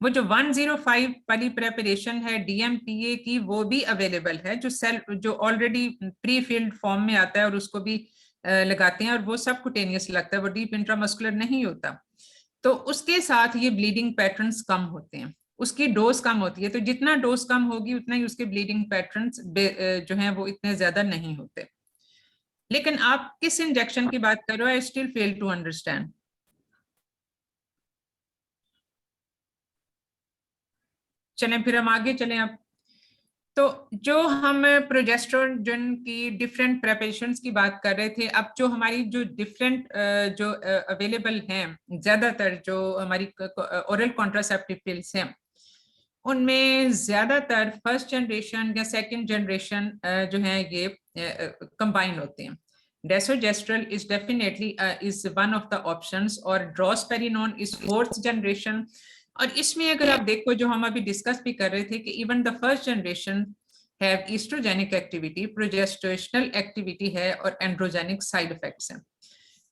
वो जो 105 वाली प्रेपरेशन है डीएमपीए की वो भी अवेलेबल है, जो सेल जो ऑलरेडी प्री फिल्ड फॉर्म में आता है और उसको भी लगाते हैं, और वो सबकुटेनियस लगता है, वो डीप इंट्रामस्कुलर नहीं होता। तो उसके साथ ये ब्लीडिंग पैटर्न्स कम होते हैं, उसकी डोज कम होती है। तो जितना डोज कम होगी उतना ही उसके ब्लीडिंग पैटर्न्स जो हैं वो इतने ज्यादा नहीं होते। लेकिन आप किस इंजेक्शन की बात कर रहे हो? I still fail to understand. चलें फिर हम आगे चलें। अब तो जो हम प्रोजेस्टेरोन की डिफरेंट प्रेपरेशंस की बात कर रहे थे, अब जो हमारी जो डिफरेंट जो अवेलेबल हैं, ज्यादातर जो हमारी ओरल कॉन्ट्रासेप्टिव पिल्स हैं उनमें ज्यादातर फर्स्ट जनरेशन या सेकंड जनरेशन जो है ये कंबाइन होते हैं। Desogestrel is definitely is one of the options, और ड्रोस्पेरिनोन इज फोर्थ जनरेशन। और इसमें अगर आप देखो जो हम अभी डिस्कस भी कर रहे थे कि even the first generation have oestrogenic activity, progestational activity है, और एंड्रोजेनिक साइड इफेक्ट्स हैं।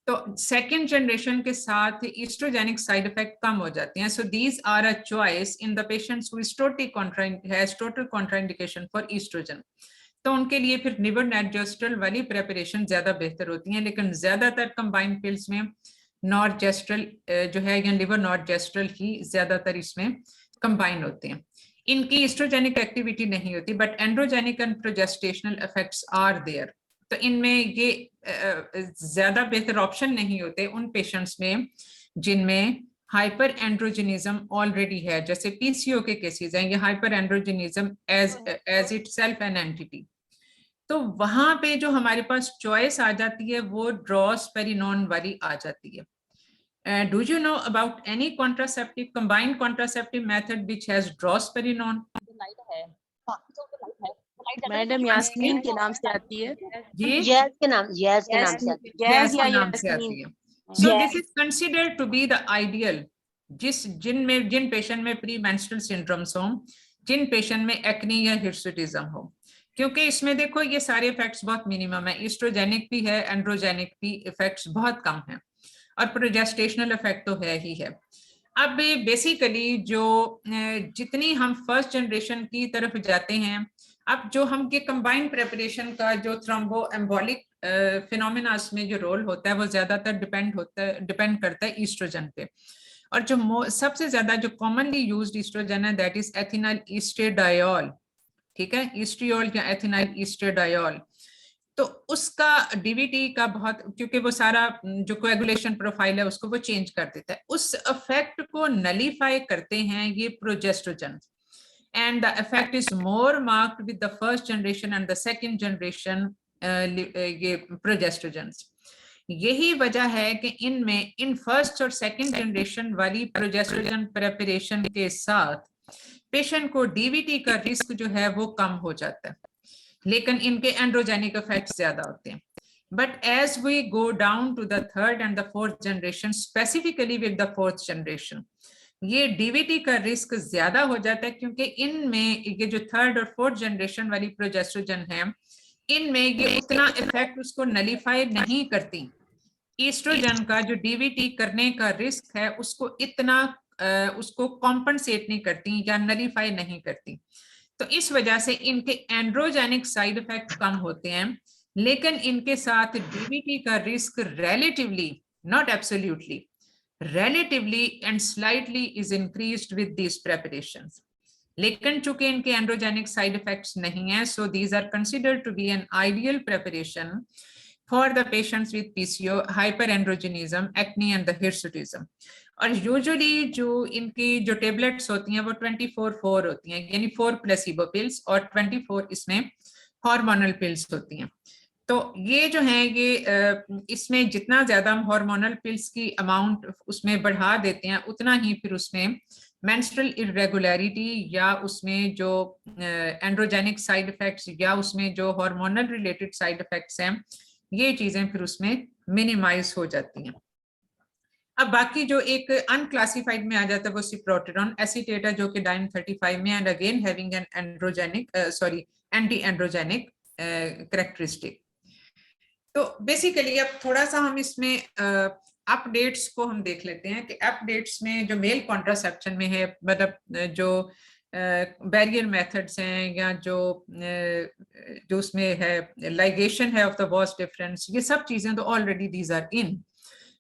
तो सेकेंड जनरेशन के साथ ईस्ट्रोजेनिक साइड इफेक्ट कम हो जाते हैं। So these are a choice in the patients who has total contraindication for oestrogen. तो उनके लिए फिर लिवर नॉर्जेस्ट्रल वाली प्रेपरेशन ज्यादा बेहतर होती है, लेकिन ज्यादातर कंबाइंड पिल्स में नॉर्जेस्ट्रल जो है या लिवर नॉर्जेस्ट्रल ही ज्यादातर इसमें कंबाइन होते हैं। इनकी ईस्ट्रोजेनिक एक्टिविटी नहीं होती, but androgenic and progestational effects are there. तो इनमें ये ज्यादा बेहतर ऑप्शन नहीं होते उन पेशेंट्स में जिनमें हाइपर एंड्रोजेनिज्म ऑलरेडी है, जैसे पीसीओ के केसेस हैं, ये hyperandrogenism as itself an entity. तो वहां पे जो हमारे पास चॉइस आ जाती है वो ड्रोस्पेरिनोन वाली आ जाती है। Do you know about any contraceptive, combined contraceptive method which has drosperinone? Madam Yasmin के नाम से आती है। जी, जैज के नाम से आती है। गैस के नाम से आती है। So this is considered to be the ideal, जिन पेशेंट में प्री मेंस्ट्रुअल सिंड्रोम्स हो, जिन पेशेंट में एक्नी या हिर्सुटिज्म हो, क्योंकि इसमें देखो ये सारे इफेक्ट्स बहुत मिनिमम है, ईस्ट्रोजेनिक भी है, एंड्रोजेनिक भी इफेक्ट्स बहुत कम है, और प्रोजेस्टेशनल इफेक्ट तो है ही है। अब बेसिकली जो जितनी हम फर्स्ट जनरेशन की तरफ जाते हैं, अब जो हम के कंबाइंड प्रेपरेशन का जो थ्रोम्बो एम्बोलिक फिनोमेना में जो रोल होता है वो ज्यादातर डिपेंड करता है ईस्ट्रोजन पे। और जो सबसे ज्यादा जो कॉमनली यूज्ड ईस्ट्रोजन है दैट इज एथिनाइल ईस्ट्रेडायोल, ठीक है, ईस्ट्रियोल या एथिनाइल ईस्ट्रेडायोल। तो उसका डीवीटी का बहुत, क्योंकि वो सारा जो कोएगुलेशन प्रोफाइल है उसको वो चेंज कर देता है, उस इफेक्ट को नलीफाई करते हैं ये progesterone, and the effect is more marked with the first generation and the second generation ये प्रोजेस्ट्रोजेंस। यही वजह है कि इनमें इन फर्स्ट और सेकंड जनरेशन वाली प्रोजेस्ट्रोजन प्रेपरेशन के साथ पेशेंट को डीवीटी का रिस्क जो है वो कम हो जाता है, लेकिन इनके एंड्रोजेनिक इफेक्ट्स ज्यादा होते हैं। But as we go down to the third and the fourth generation, specifically with the fourth generation, ये डीवीटी का रिस्क ज्यादा हो जाता है, क्योंकि इनमें ये जो थर्ड और फोर्थ जनरेशन वाली प्रोजेस्ट्रोजन है इनमें ये उतना इफेक्ट उसको नलीफाई नहीं करती। ईस्ट्रोजन का जो डीवीटी करने का रिस्क है उसको इतना उसको कॉम्पनसेट नहीं करती या नलीफाई नहीं करती। तो इस वजह से इनके एंड्रोजेनिक साइड इफेक्ट कम होते हैं, लेकिन इनके साथ डीवीटी का risk relatively, not absolutely, relatively and slightly is increased with these preparations. लेकिन चूंकि इनके एंड्रोजेनिक साइड इफेक्ट्स नहीं है, so these are considered to be an ideal preparation for the patients with PCO, hyperandrogenism, acne and the hirsutism. और यूजुअली जो इनकी जो टेबलेट्स होती हैं वो 24/4 होती हैं, यानी 4 प्लेसिबो पिल्स और 24 इसमें हार्मोनल पिल्स होती हैं। तो ये जो है ये इसमें जितना ज्यादा हम हार्मोनल पिल्स की अमाउंट उसमें बढ़ा देते हैं उतना ही फिर उसमें मेंस्ट्रुअल इरेगुलरिटी या उसमें जो एंड्रोजेनिक साइड इफेक्ट्स या उसमें जो हार्मोनल रिलेटेड साइड इफेक्ट्स हैं ये चीजें फिर उसमें मिनिमाइज हो जाती हैं। अब बाकी जो एक अनक्लासिफाइड में आ जाता है वो सिप्रोटेरॉन एसीटेट है, जो कि डाइन 35 में and again having an androgenic anti androgenic characteristic. तो बेसिकली अब थोड़ा सा हम इसमें अपडेट्स को हम देख लेते हैं कि अपडेट्स में जो मेल कॉन्ट्रासेप्शन में है, मतलब जो बैरियर मेथड्स हैं या जो उसमें है लाइगेशन है ऑफ द वॉस डिफरेंस, ये सब चीजें तो already these are in,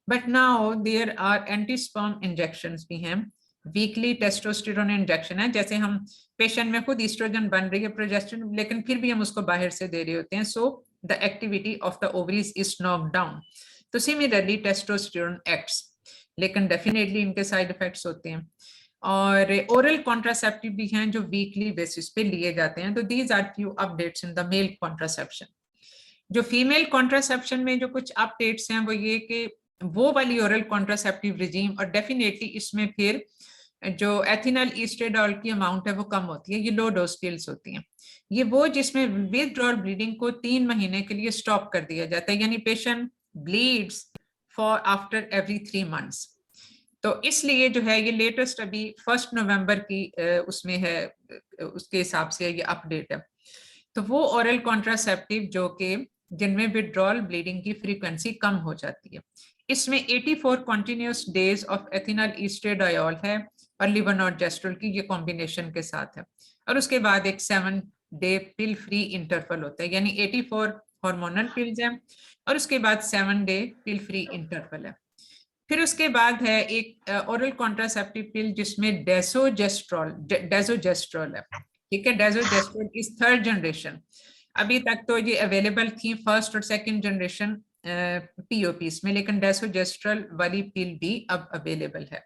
but now there are antisperm injections भी हैं, वीकली टेस्टोस्टेरोन इंजेक्शन है, जैसे हम पेशेंट में खुद ईस्ट्रोजन बन रही है प्रोजेस्टेरोन लेकिन फिर भी हम उसको बाहर से दे रहे होते हैं, सो the activity of the ovaries is knocked down. तो similarly testosterone acts, लेकिन definitely इनके side effects होते हैं। और oral contraceptive भी हैं जो weekly basis पे लिए जाते हैं। तो these are few updates in the male contraception. जो female contraception में जो कुछ updates हैं वो ये कि वो वाली oral contraceptive regime, और definitely इसमें फिर जो एथिनाइल ईस्ट्रेडायोल की अमाउंट है वो कम होती है, ये लो डोज पिल्स होती हैं, ये वो जिसमें विथड्रॉल ब्लीडिंग को 3 महीने के लिए स्टॉप कर दिया जाता है, यानी patient bleeds for after every 3 months। तो इसलिए जो है ये लेटेस्ट अभी 1 नवंबर की उसमें है, उसके हिसाब से ये अपडेट है। तो वो ओरल कॉन्ट्रासेप्टिव जो कि जिनमें विथड्रॉल ब्लीडिंग की फ्रीक्वेंसी कम हो जाती है, इसमें 84 कंटिन्यूअस डेज ऑफ एथिनाइल ईस्ट्रेडायोल है और लेवोनोर्जेस्ट्रोल की ये कॉम्बिनेशन के साथ है, और उसके बाद एक 7-day पिल फ्री इंटरवल होता है, यानी 84 हार्मोनल पिल्स हैं और उसके बाद 7-day पिल फ्री इंटरवल है। फिर उसके बाद है एक ओरल कॉन्ट्रासेप्टिव पिल जिसमें डेजोजेस्ट्रोल है, ठीक है, डेजोजेस्ट्रोल इज 3rd जनरेशन। अभी तक तो ये अवेलेबल थी 1st और 2nd जनरेशन पीओपीस में, लेकिन डेजोजेस्ट्रोल वाली पिल भी अब अवेलेबल है।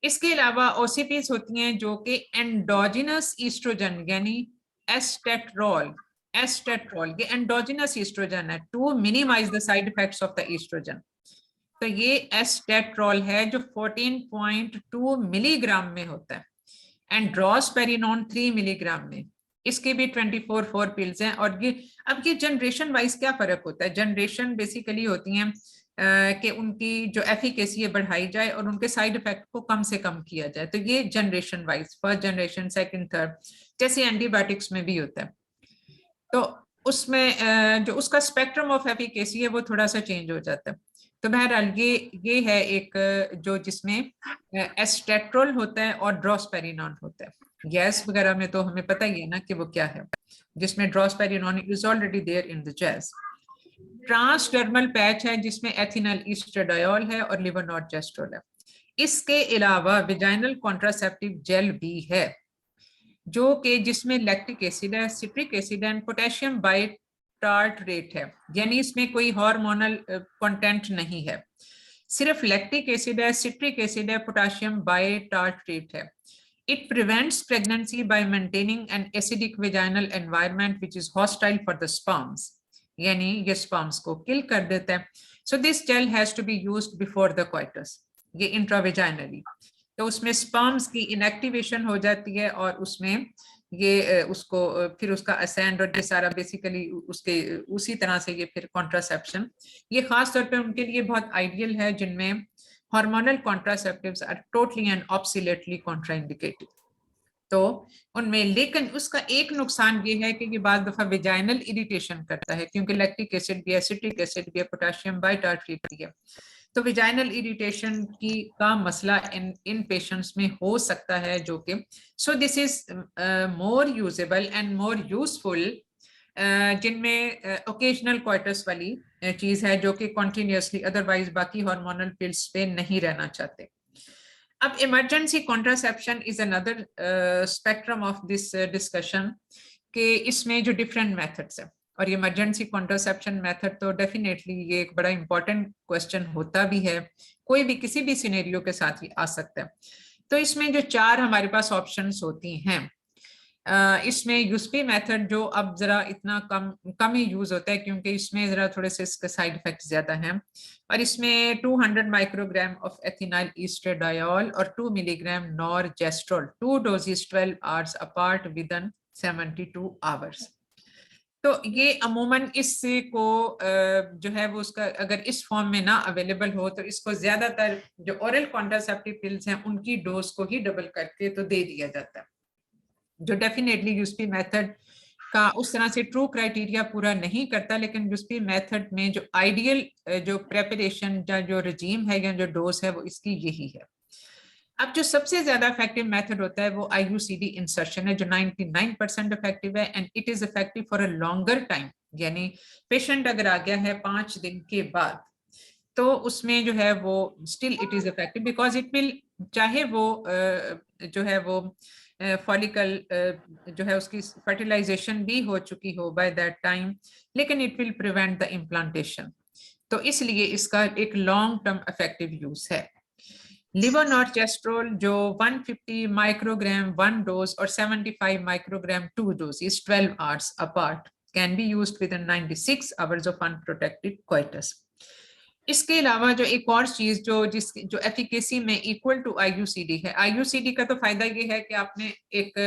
इसके अलावा ओसीपीस होती हैं जो कि एंडोजिनस ईस्ट्रोजन यानी एस्टेट्रोल ये एंडोजिनस ईस्ट्रोजन है to minimise the side effects of the oestrogen. तो ये एस्टेट्रोल है जो 14.2 मिलीग्राम में होता है, एंड ड्रोस्पेरिनोन 3 मिलीग्राम में, इसके भी 24/4 पिल्स हैं। और ये अब ये जनरेशन वाइज क्या फर्क होता है, जनरेशन बेसिकली होती हैं कि उनकी जो एफिकेसी है बढ़ाई जाए और उनके साइड इफेक्ट को कम से कम किया जाए, तो ये generation wise 1st generation 2nd 3rd, जैसे एंटीबायोटिक्स में भी होता है। तो उसमें जो उसका स्पेक्ट्रम ऑफ एफिकेसी है वो थोड़ा सा चेंज हो जाता है। तो बहरहाल ये है एक जो जिसमें एस्टेट्रोल होता है और ड्रोस्पेरिनॉन होता है। गैस वगैरह में तो हमें पता ही है ना कि वो क्या है, जिसमें drospirenone is already there in the Yaz. Transdermal patch है जिसमें एथिनल ईस्ट्रेडायोल है और लेवोनॉर्जेस्ट्रोल है। इसके अलावा विजाइनल कॉन्ट्रासेप्टिव जेल भी है जो कि जिसमें लैक्टिक एसिड है, सिट्रिक एसिड एंड पोटेशियम बाइटार्ट्रेट है, यानी इसमें कोई हार्मोनल कंटेंट नहीं है, सिर्फ लैक्टिक एसिड है, सिट्रिक एसिड है, पोटेशियम बाइटार्ट्रेट है। It prevents pregnancy by maintaining an acidic vaginal environment which is hostile for the sperms. यानी ये sperms को kill कर देता है। So this gel has to be used before the coitus. ये intravaginally. तो उसमें sperms की inactivation हो जाती है और उसमें ये उसको फिर उसका असेंड और ये सारा बेसिकली उसके उसी तरह से ये फिर कॉन्ट्रासेप्शन, ये खास तौर पे उनके लिए बहुत आइडियल है जिनमें hormonal contraceptives are totally and obsoletely contraindicated. तो उनमें, लेकिन उसका एक नुकसान ये है कि ये बाद दफा विजाइनल इरिटेशन करता है क्योंकि लैक्टिक एसिड भी है, सिट्रिक एसिड भी है, पोटेशियम बाइटार्ट्रेट भी है। तो विजाइनल इरिटेशन का मसला इन पेशेंट्स में हो सकता है जो कि सो this is more usable and more useful जिनमें ओकेजनल क्वार्टर्स वाली चीज है जो कि कॉन्टिन्यूसली अदरवाइज बाकी हार्मोनल पिल्स पे नहीं रहना चाहते। अब emergency contraception is another spectrum of this discussion कि इसमें जो डिफरेंट मेथड्स है, और ये इमरजेंसी कॉन्ट्रासेप्शन मेथड तो डेफिनेटली ये एक बड़ा इंपॉर्टेंट क्वेश्चन होता भी है, कोई भी किसी भी सिनेरियो के साथ ही आ सकता है। तो इसमें जो 4 हमारे पास ऑप्शंस होती हैं, इसमें यूएसपी मेथड जो अब जरा इतना कम ही यूज होता है क्योंकि इसमें जरा थोड़े से इसके साइड इफेक्ट ज्यादा हैं, और इसमें 200 माइक्रोग्राम ऑफ एथिनाइल ईस्ट्रेडायोल और 2 milligram norgestrel, 2 doses 12 hours apart within 72 hours. तो ये अमूमन इससे को जो है वो उसका अगर इस फॉर्म में ना अवेलेबल हो तो इसको ज्यादातर जो ओरल कॉन्ट्रासेप्टिव पिल्स हैं उनकी डोज को ही डबल करके तो दे दिया जाता है, जो डेफिनेटली यूएसपी मेथड का उस तरह से ट्रू क्राइटेरिया पूरा नहीं करता, लेकिन यूएसपी मेथड में जो आइडियल जो प्रेपरेशन या जो रजीम है या जो डोज है वो इसकी यही है। अब जो सबसे ज्यादा इफेक्टिव मेथड होता है वो आईयूसीडी इंसर्शन है जो 99% इफेक्टिव है and it is effective for a longer time, यानी पेशेंट अगर आ गया है 5 दिन के बाद तो उसमें जो है वो still it is effective because it will, चाहे वो जो है वो फॉलिकल जो है उसकी फर्टिलाइजेशन भी हो चुकी हो बाय दैट टाइम, लेकिन it will prevent the implantation, तो इसलिए इसका एक लॉन्ग टर्म इफेक्टिव यूज है। लेवोनॉर्जेस्ट्रोल जो 150 माइक्रोग्राम 1 डोज और 75 microgram 2 doses 12 hours apart can be used within 96 hours of unprotected coitus. इसके अलावा जो एक और चीज जो एफिकेसी में इक्वल टू आईयूसीडी है, आईयूसीडी का तो फायदा ये है कि आपने एक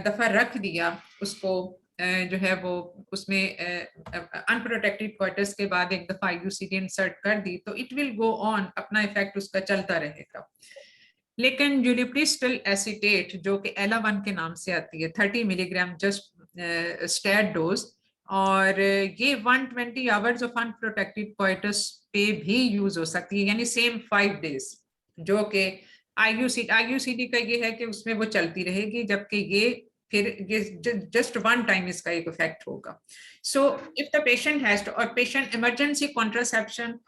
दफा रख दिया उसको जो है वो उसमें अनप्रोटेक्टेड क्वार्टर्स के बाद एक दफा आईयूसीडी इंसर्ट कर दी तो इट विल गो ऑन, अपना इफेक्ट उसका चलता रहेगा। लेकिन जुलिप्रिस्टल एसीटेट जो कि एला1 के नाम से आती है 30 मिलीग्राम जस्ट स्टैट डोज, और ये 120 आवर्स ऑफ अनप्रोटेक्टेड क्वार्टर्स पे भी यूज हो सकती है, यानी सेम 5 डेज, जो कि आईयूसीडी का ये है कि उसमें वो चलती रहेगी, जबकि ये फिर ये जस्ट वन टाइम इसका एक इफेक्ट होगा। So if the patient has to, और patient emergency contraception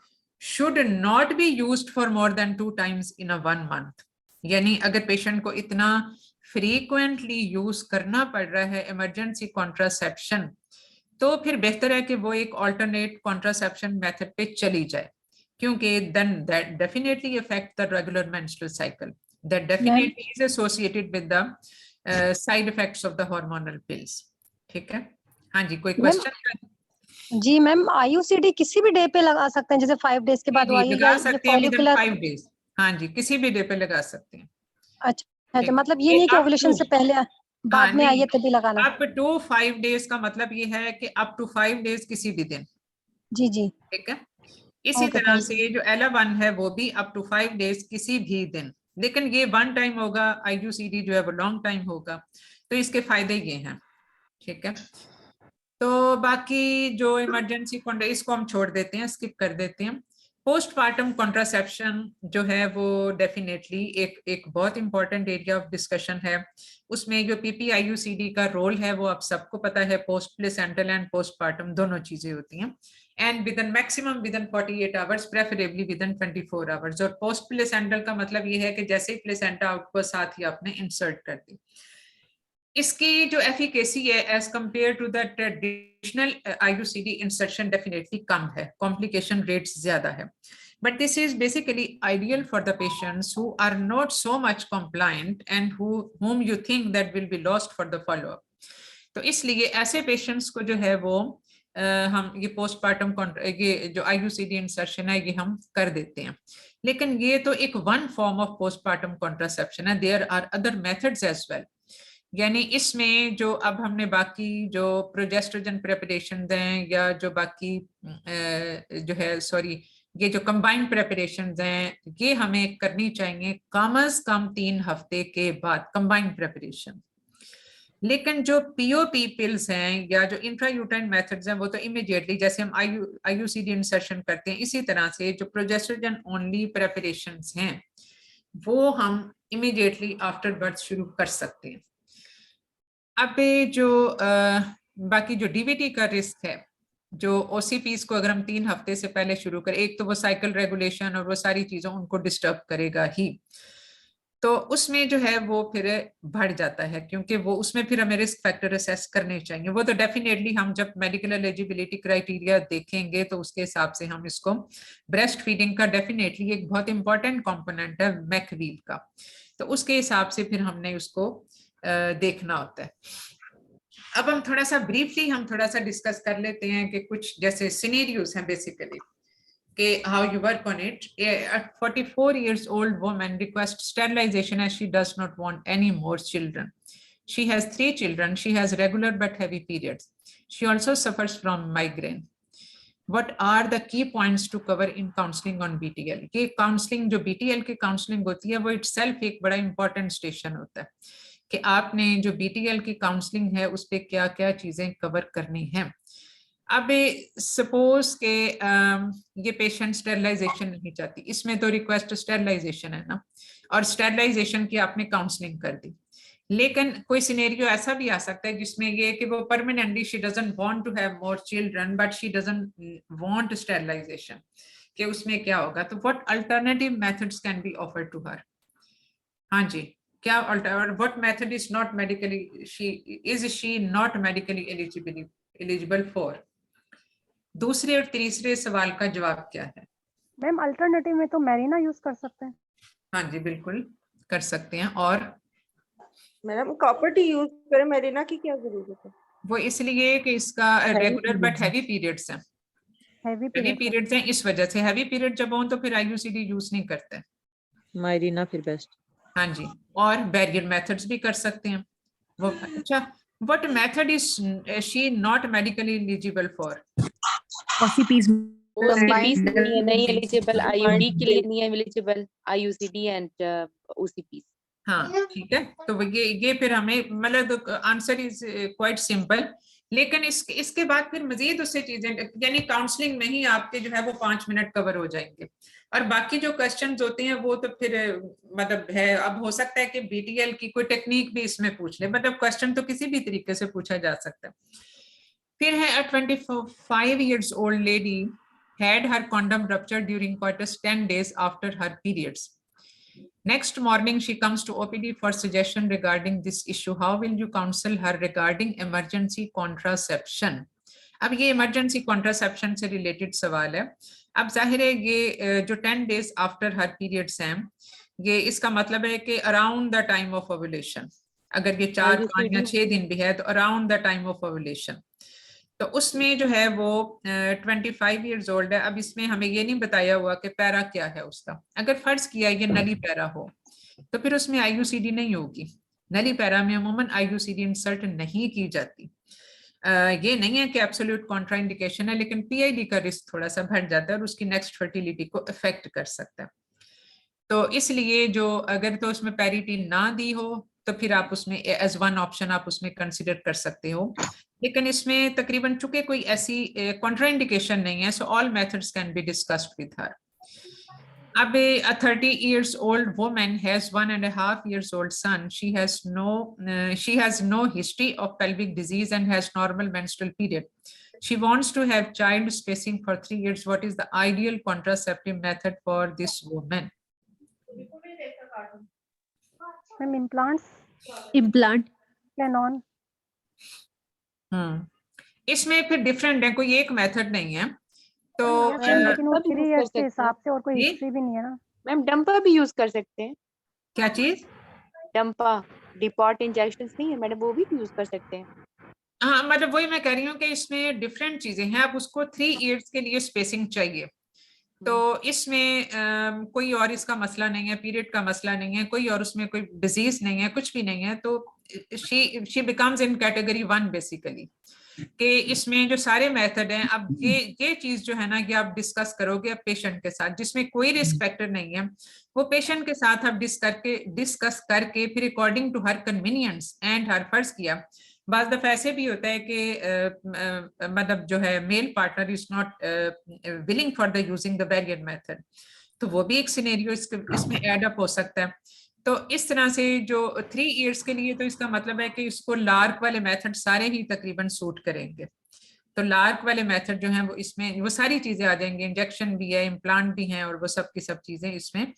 should not be used for more than 2 times in a 1 month, यानी अगर पेशेंट को इतना फ्रीक्वेंटली यूज करना पड़ रहा है इमरजेंसी कॉन्ट्रासेप्शन तो फिर बेहतर है कि वो एक ऑल्टरनेट कॉन्ट्रासेप्शन मेथड पे चली जाए, क्योंकि then that definitely affect the regular menstrual cycle, that definitely is associated with the side effects of the hormonal pills. ठीक है, हाँ जी, कोई क्वेश्चन? जी मैम, आईयूसीडी किसी भी डे पे लगा सकते हैं, जैसे 5 डेज के बाद लगा सकते हैं विदिन 5 डेज, हाँ जी, किसी भी डे पे लगा सकते हैं। अच्छा, मतलब ये नहीं कि ओव्यूलेशन से पहले बाद में आइए तभी लगाना। अप टू 5 डेज का मतलब ये है कि अप टू 5 डेज किसी भी दिन। जी जी, ठीक है। इसी तरह से जो एला1 है वो भी अप टू 5 डेज किसी भी दिन, लेकिन ये 1 टाइम होगा, आईयूसीडी जो है वो लॉन्ग टाइम होगा, तो इसके फायदे ये हैं। ठीक है, तो बाकी जो इमरजेंसी इसको हम छोड़ देते हैं, स्किप कर देते हैं। पोस्टपार्टम कॉन्ट्रासेप्शन जो है वो डेफिनेटली एक बहुत इंपॉर्टेंट एरिया ऑफ डिस्कशन है। उसमें जो PPIUCD का रोल है वो आप सबको पता है, पोस्ट प्लेसेंटल एंड पोस्टपार्टम दोनों चीजें होती हैं, and with in maximum with in 48 hours, preferably with in 24 hours. और पोस्ट प्लेसेंटल का मतलब ये है कि जैसे ही प्लेसेंटा आउट को साथ ही आपने इंसर्ट कर दी। इसकी जो एफिकेसी है as compare to the traditional IUCD insertion definitely कम है, कॉम्प्लिकेशन रेट्स ज्यादा है, but this is basically ideal for the patients who are not so much compliant and whom you think that will be lost for the follow-up. तो इसलिए ऐसे पेशेंट्स को जो है वो हम ये पोस्टपार्टम ये जो IUCD इंसर्शन है ये हम कर देते हैं। लेकिन ये तो एक one form of postpartum contraception है, there are other methods as well. यानी इसमें जो अब हमने बाकी जो प्रोजेस्ट्रोजन प्रेपरेशन हैं या जो बाकी जो है ये जो कंबाइंड प्रेपरेशन हैं ये हमें करनी चाहिए कम से कम 3 हफ्ते के बाद, कंबाइंड प्रेपरेशन। लेकिन जो POP पिल्स हैं या जो इंट्रायूटाइन मेथड्स हैं वो तो इमीडिएटली, जैसे हम IUCD इंसर्शन करते हैं इसी तरह से जो प्रोजेस्ट्रोजन ओनली प्रेपरेशंस हैं वो हम इमीडिएटली आफ्टर बर्थ शुरू कर सकते हैं। अब जो बाकी जो DVT का रिस्क है, जो OCPs को अगर हम 3 हफ्ते से पहले शुरू करें, एक तो वो साइकिल रेगुलेशन और वो सारी चीजों उनको डिस्टर्ब करेगा ही, तो उसमें जो है वो फिर बढ़ जाता है, क्योंकि वो उसमें फिर हमें रिस्क फैक्टर असेस करने चाहिए। वो तो डेफिनेटली हम जब मेडिकल एलिजिबिलिटी क्राइटेरिया देखेंगे तो उसके हिसाब से हम इसको, ब्रेस्ट फीडिंग का डेफिनेटली एक बहुत इंपॉर्टेंट कंपोनेंट है मैकवील का, तो उसके हिसाब से फिर हमने उसको देखना होता है। अब हम थोड़ा सा डिस्कस कर लेते हैं कि कुछ जैसे सिनेरियोस हैं बेसिकली कि how you work on it. 44 years old woman requests sterilization as she does not want any more children. She has 3 children. She has regular but heavy periods. She also suffers from migraine. What are the key points to cover in counseling on BTL? कि काउंसलिंग जो BTL की काउंसलिंग होती है वो itself एक बड़ा इंपॉर्टेंट स्टेशन होता है कि आपने जो BTL की काउंसलिंग है उस पे क्या क्या चीजें कवर करनी है। अब सपोज के ये पेशेंट स्टेरिलाइजेशन नहीं चाहती, इसमें तो रिक्वेस्ट स्टेरिलाइजेशन है ना, और स्टेरिलाइजेशन की आपने काउंसलिंग कर दी, लेकिन कोई सिनेरियो ऐसा भी आ सकता है जिसमें ये कि वो permanently she doesn't want to have more children but she doesn't want sterilisation, कि उसमें क्या होगा। तो what alternative methods can be offered to her. हाँ जी, क्या what method is not medically she not medically eligible for. दूसरे और तीसरे सवाल का जवाब क्या है? मैम अल्टरनेटिव में तो मैरिना यूज कर सकते हैं। हाँ जी बिल्कुल कर सकते हैं। और मैडम कॉपर टी यूज करें, मैरिना की क्या जरूरत है? वो इसलिए कि इसका रेगुलर बट हैवी पीरियड्स हैं, हैवी पीरियड्स हैं, इस वजह से हैवी पीरियड जब हो तो फिर IUCD यूज नहीं करते, मायरीना फिर बेस्ट। हाँ जी, और बैरियर मेथड्स भी कर सकते हैं वो। अच्छा, what method is she not medically eligible for? OCPs नहीं एलिजिबल, IUD के लिए नहीं एलिजिबल, IUCD एंड OCPs। हाँ ठीक है, तो ये फिर हमें मतलब आंसर इज क्वाइट सिंपल, लेकिन इसके बाद फिर मजीद उससे चीजें, यानी काउंसलिंग में ही आपके जो है वो 5 मिनट कवर हो जाएंगे, और बाकी जो क्वेश्चंस होते हैं वो तो फिर मतलब है, अब हो सकता है कि BTL की कोई टेक्निक भी इसमें पूछ ले, मतलब क्वेश्चन तो किसी भी तरीके से पूछा जा सकता है। फिर है a 25 years old lady had her condom ruptured during coitus 10 days after her periods. Next morning she comes to OPD for suggestion regarding this issue. How will you counsel her regarding emergency contraception? अब ये emergency contraception से related सवाल है। अब जाहिर है ये जो 10 days after her periods हैं, ये इसका मतलब है कि around the time of ovulation, अगर ये 4, 5 या 6 दिन भी है तो around the time of ovulation, तो उसमें जो है वो 25 years old है। अब इसमें हमें ये नहीं बताया हुआ कि पैरा क्या है उसका, अगर फर्ज किया ये नली पैरा हो तो फिर उसमें IUCD नहीं होगी। नली पैरा में अमूमन IUCD इंसर्ट नहीं की जाती। ये नहीं है कि एब्सोल्यूट कॉन्ट्राइंडिकेशन है, लेकिन PID का रिस्क थोड़ा सा बढ़ जाता है और उसकी नेक्स्ट फर्टिलिटी को अफेक्ट कर सकता है। तो इसलिए जो अगर तो उसमें पैरिटी ना दी हो तो फिर आप उसमें एज वन ऑप्शन आप उसमें कंसिडर कर सकते हो। लेकिन इसमें तकरीबन चूंकि कोई ऐसी कॉन्ट्राइंडिकेशन नहीं है, so all methods can be discussed with her. अब a 30 years old woman has 1.5 years old son. She has no history of pelvic disease and has normal menstrual period. She wants to have child spacing for 3 years. What is the ideal contraceptive method for this woman? Ma'am implants implant can इसमें फिर डिफरेंट है, कोई एक मेथड नहीं है. तो लेकिन वो डंपा भी 3 यूज इयर्स कर के सकते हैं। हिसाब से और कोई जी? हिस्ट्री भी नहीं है ना। मैम डंपा भी यूज कर सकते हैं। क्या चीज? डंपा डिपॉट इंजेक्शंस नहीं है मैडम, वो भी यूज कर सकते हैं। हाँ, मतलब वही मैं कह रही हूँ कि इसमें डिफरेंट चीजें हैं. अब उसको 3 इयर्स के लिए स्पेसिंग चाहिए, तो इसमें कोई और इसका मसला नहीं है, पीरियड का मसला नहीं है, कोई और उसमें कोई डिजीज नहीं है, कुछ भी नहीं है. तो she becomes in category 1 basically, कि इसमें जो सारे मेथड हैं. अब ये चीज जो है ना, ये आप डिस्कस करोगे अब पेशेंट के साथ, जिसमें कोई रिस्क फैक्टर नहीं है, वो पेशेंट के साथ आप डिस्कस करके फिर according to her convenience and her फर्ज किया. बाज़ दफा ऐसे भी होता है कि मतलब जो है male partner is not willing for the using the variant method, तो वो भी एक सिनेरियो इसमें ऐड अप हो सकता है. तो इस तरह से जो 3 इयर्स के लिए, तो इसका मतलब है कि इसको लार्क वाले मेथड सारे ही तकरीबन सूट करेंगे. तो लार्क वाले मेथड जो हैं वो इसमें वो सारी चीजें आ जाएंगी, इंजेक्शन भी है, इम्प्लांट भी हैं, और वो सब की सब चीजें इसमें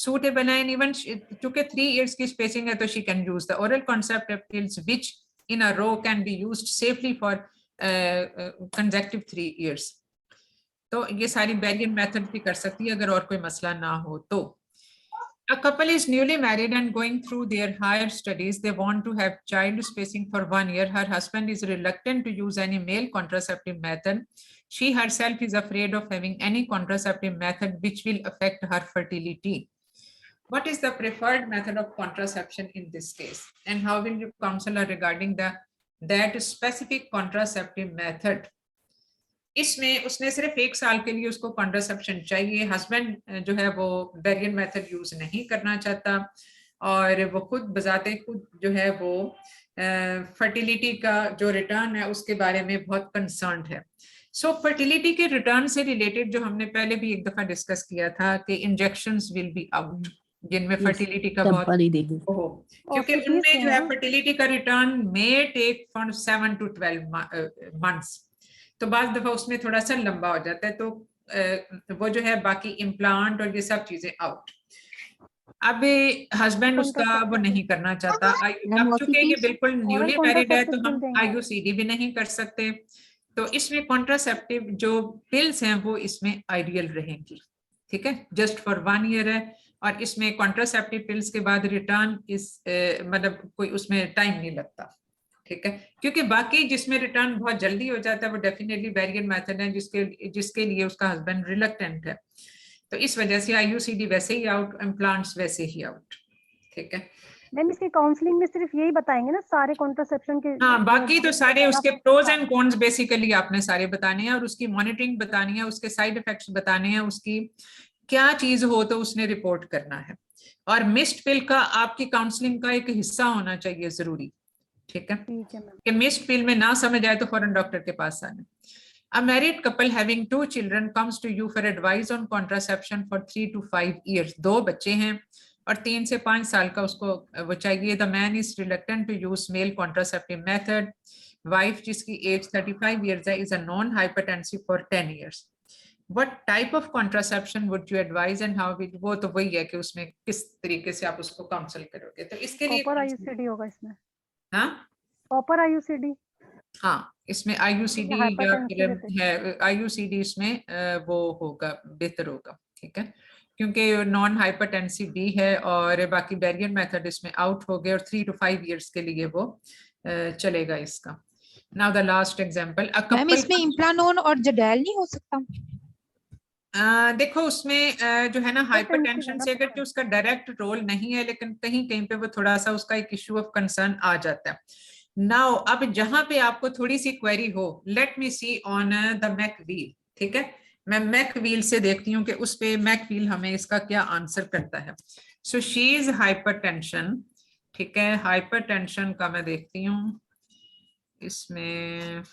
सूटेबल हैं. इवन चूंकि 3 इयर्स की स्पेसिंग है, तो she can use the oral contraceptive pills which in a row can be used safely for consecutive 3 years. तो ये सारी वेरिएंट मेथड भी कर सकती है अगर और कोई मसला ना हो तो. A couple is newly married and going through their higher studies. They want to have child spacing for 1 year. Her husband is reluctant to use any male contraceptive method. She herself is afraid of having any contraceptive method which will affect her fertility. What is the preferred method of contraception in this case, and how will you counsel her regarding that specific contraceptive method? इसमें उसने सिर्फ 1 साल के लिए उसको कॉन्ट्रासेप्शन चाहिए. हस्बैंड जो है वो वेरिएंट मेथड यूज नहीं करना चाहता, और वो खुद बजाते खुद जो है वो फर्टिलिटी का जो रिटर्न है उसके बारे में बहुत कंसर्न है. सो फर्टिलिटी के रिटर्न से रिलेटेड जो हमने पहले भी एक दफा डिस्कस किया था कि इंजेक्शंस विल बी आउट, जिनमें फर्टिलिटी का बहुत हो, क्योंकि उनमें जो है फर्टिलिटी का return may take from 7 to 12 months. तो बाद दफा उसमें थोड़ा सा लंबा हो जाता है, तो वो जो है बाकी इम्प्लांट और ये सब चीजें आउट. अब हस्बैंड उसका वो नहीं करना चाहता. अब चूंकि ये बिल्कुल न्यूली मैरिड है, तो हम IUCD भी नहीं कर सकते. तो इसमें कॉन्ट्रासेप्टिव जो पिल्स हैं वो इसमें आइडियल रहेंगी. ठीक है, जस्ट फॉर 1 ईयर है, और इसमें कॉन्ट्रासेप्टिव पिल्स के बाद रिटर्न इस मतलब कोई उसमें टाइम नहीं लगता. ठीक है, क्योंकि बाकी जिसमें रिटर्न बहुत जल्दी हो जाता है वो डेफिनेटली वेरिएंट मेथड है जिसके लिए उसका हस्बैंड रिलक्टेंट है. तो इस वजह से IUCD वैसे ही आउट, इम्प्लांट्स वैसे ही आउट. ठीक है मैम, इसकी काउंसलिंग में सिर्फ यही बताएंगे ना सारे कॉन्ट्रासेप्शन के? हाँ, बाकी तो सारे उसके प्रोज एंड कॉन्स बेसिकली आपने सारे बताने हैं, और उसकी मॉनिटरिंग बतानी है, उसके साइड इफेक्ट्स बताने हैं, उसकी क्या चीज हो तो उसने रिपोर्ट करना है. और मिस्ड पिल का आपकी काउंसलिंग का एक हिस्सा होना चाहिए जरूरी. ठीक है कि मिस्ड पिल में ना समझ आए तो फौरन डॉक्टर के पास आना. A married couple having 2 children comes to you for advice on contraception for 3 to 5 years. 2 बच्चे हैं और 3 से 5 साल का उसको वो चाहिए. The man is reluctant to use male contraceptive method. Wife जिसकी age 35 years है is a non-hypertensive for 10 years. What type of contraception would you advise and how will? वो तो वही है कि उसमें किस तरीके से आप उसको काउंसल करोगे. तो इसके लिए कॉपर IUCD होगा इसमें. हाँ, कॉपर IUCD. हाँ, इसमें IUCD या फिर है IUCD इसमें वो होगा, बेहतर होगा. ठीक है, क्योंकि नॉन हाइपरटेंसिव भी है और बाकी वेरिएंट मेथड इसमें आउट हो गए, और 3 to 5 इयर्स के लिए वो चलेगा इसका. Now the last example, ma'am इसमें इम्प्लानोन और जडेल नहीं हो सकता? देखो उसमें जो है ना हाइपरटेंशन से अगर उसका डायरेक्ट रोल नहीं है, लेकिन कहीं कहीं पे वो थोड़ा सा उसका एक इशू ऑफ कंसर्न आ जाता है. नाउ अब जहां पे आपको थोड़ी सी क्वेरी हो, let me see on the MEC wheel. ठीक है, मैं मैकवील से देखती हूँ कि उस पे मैकवील हमें इसका क्या आंसर करता है. So she is hypertension. ठीक है, हाइपरटेंशन का मैं देखती हूँ. इसमें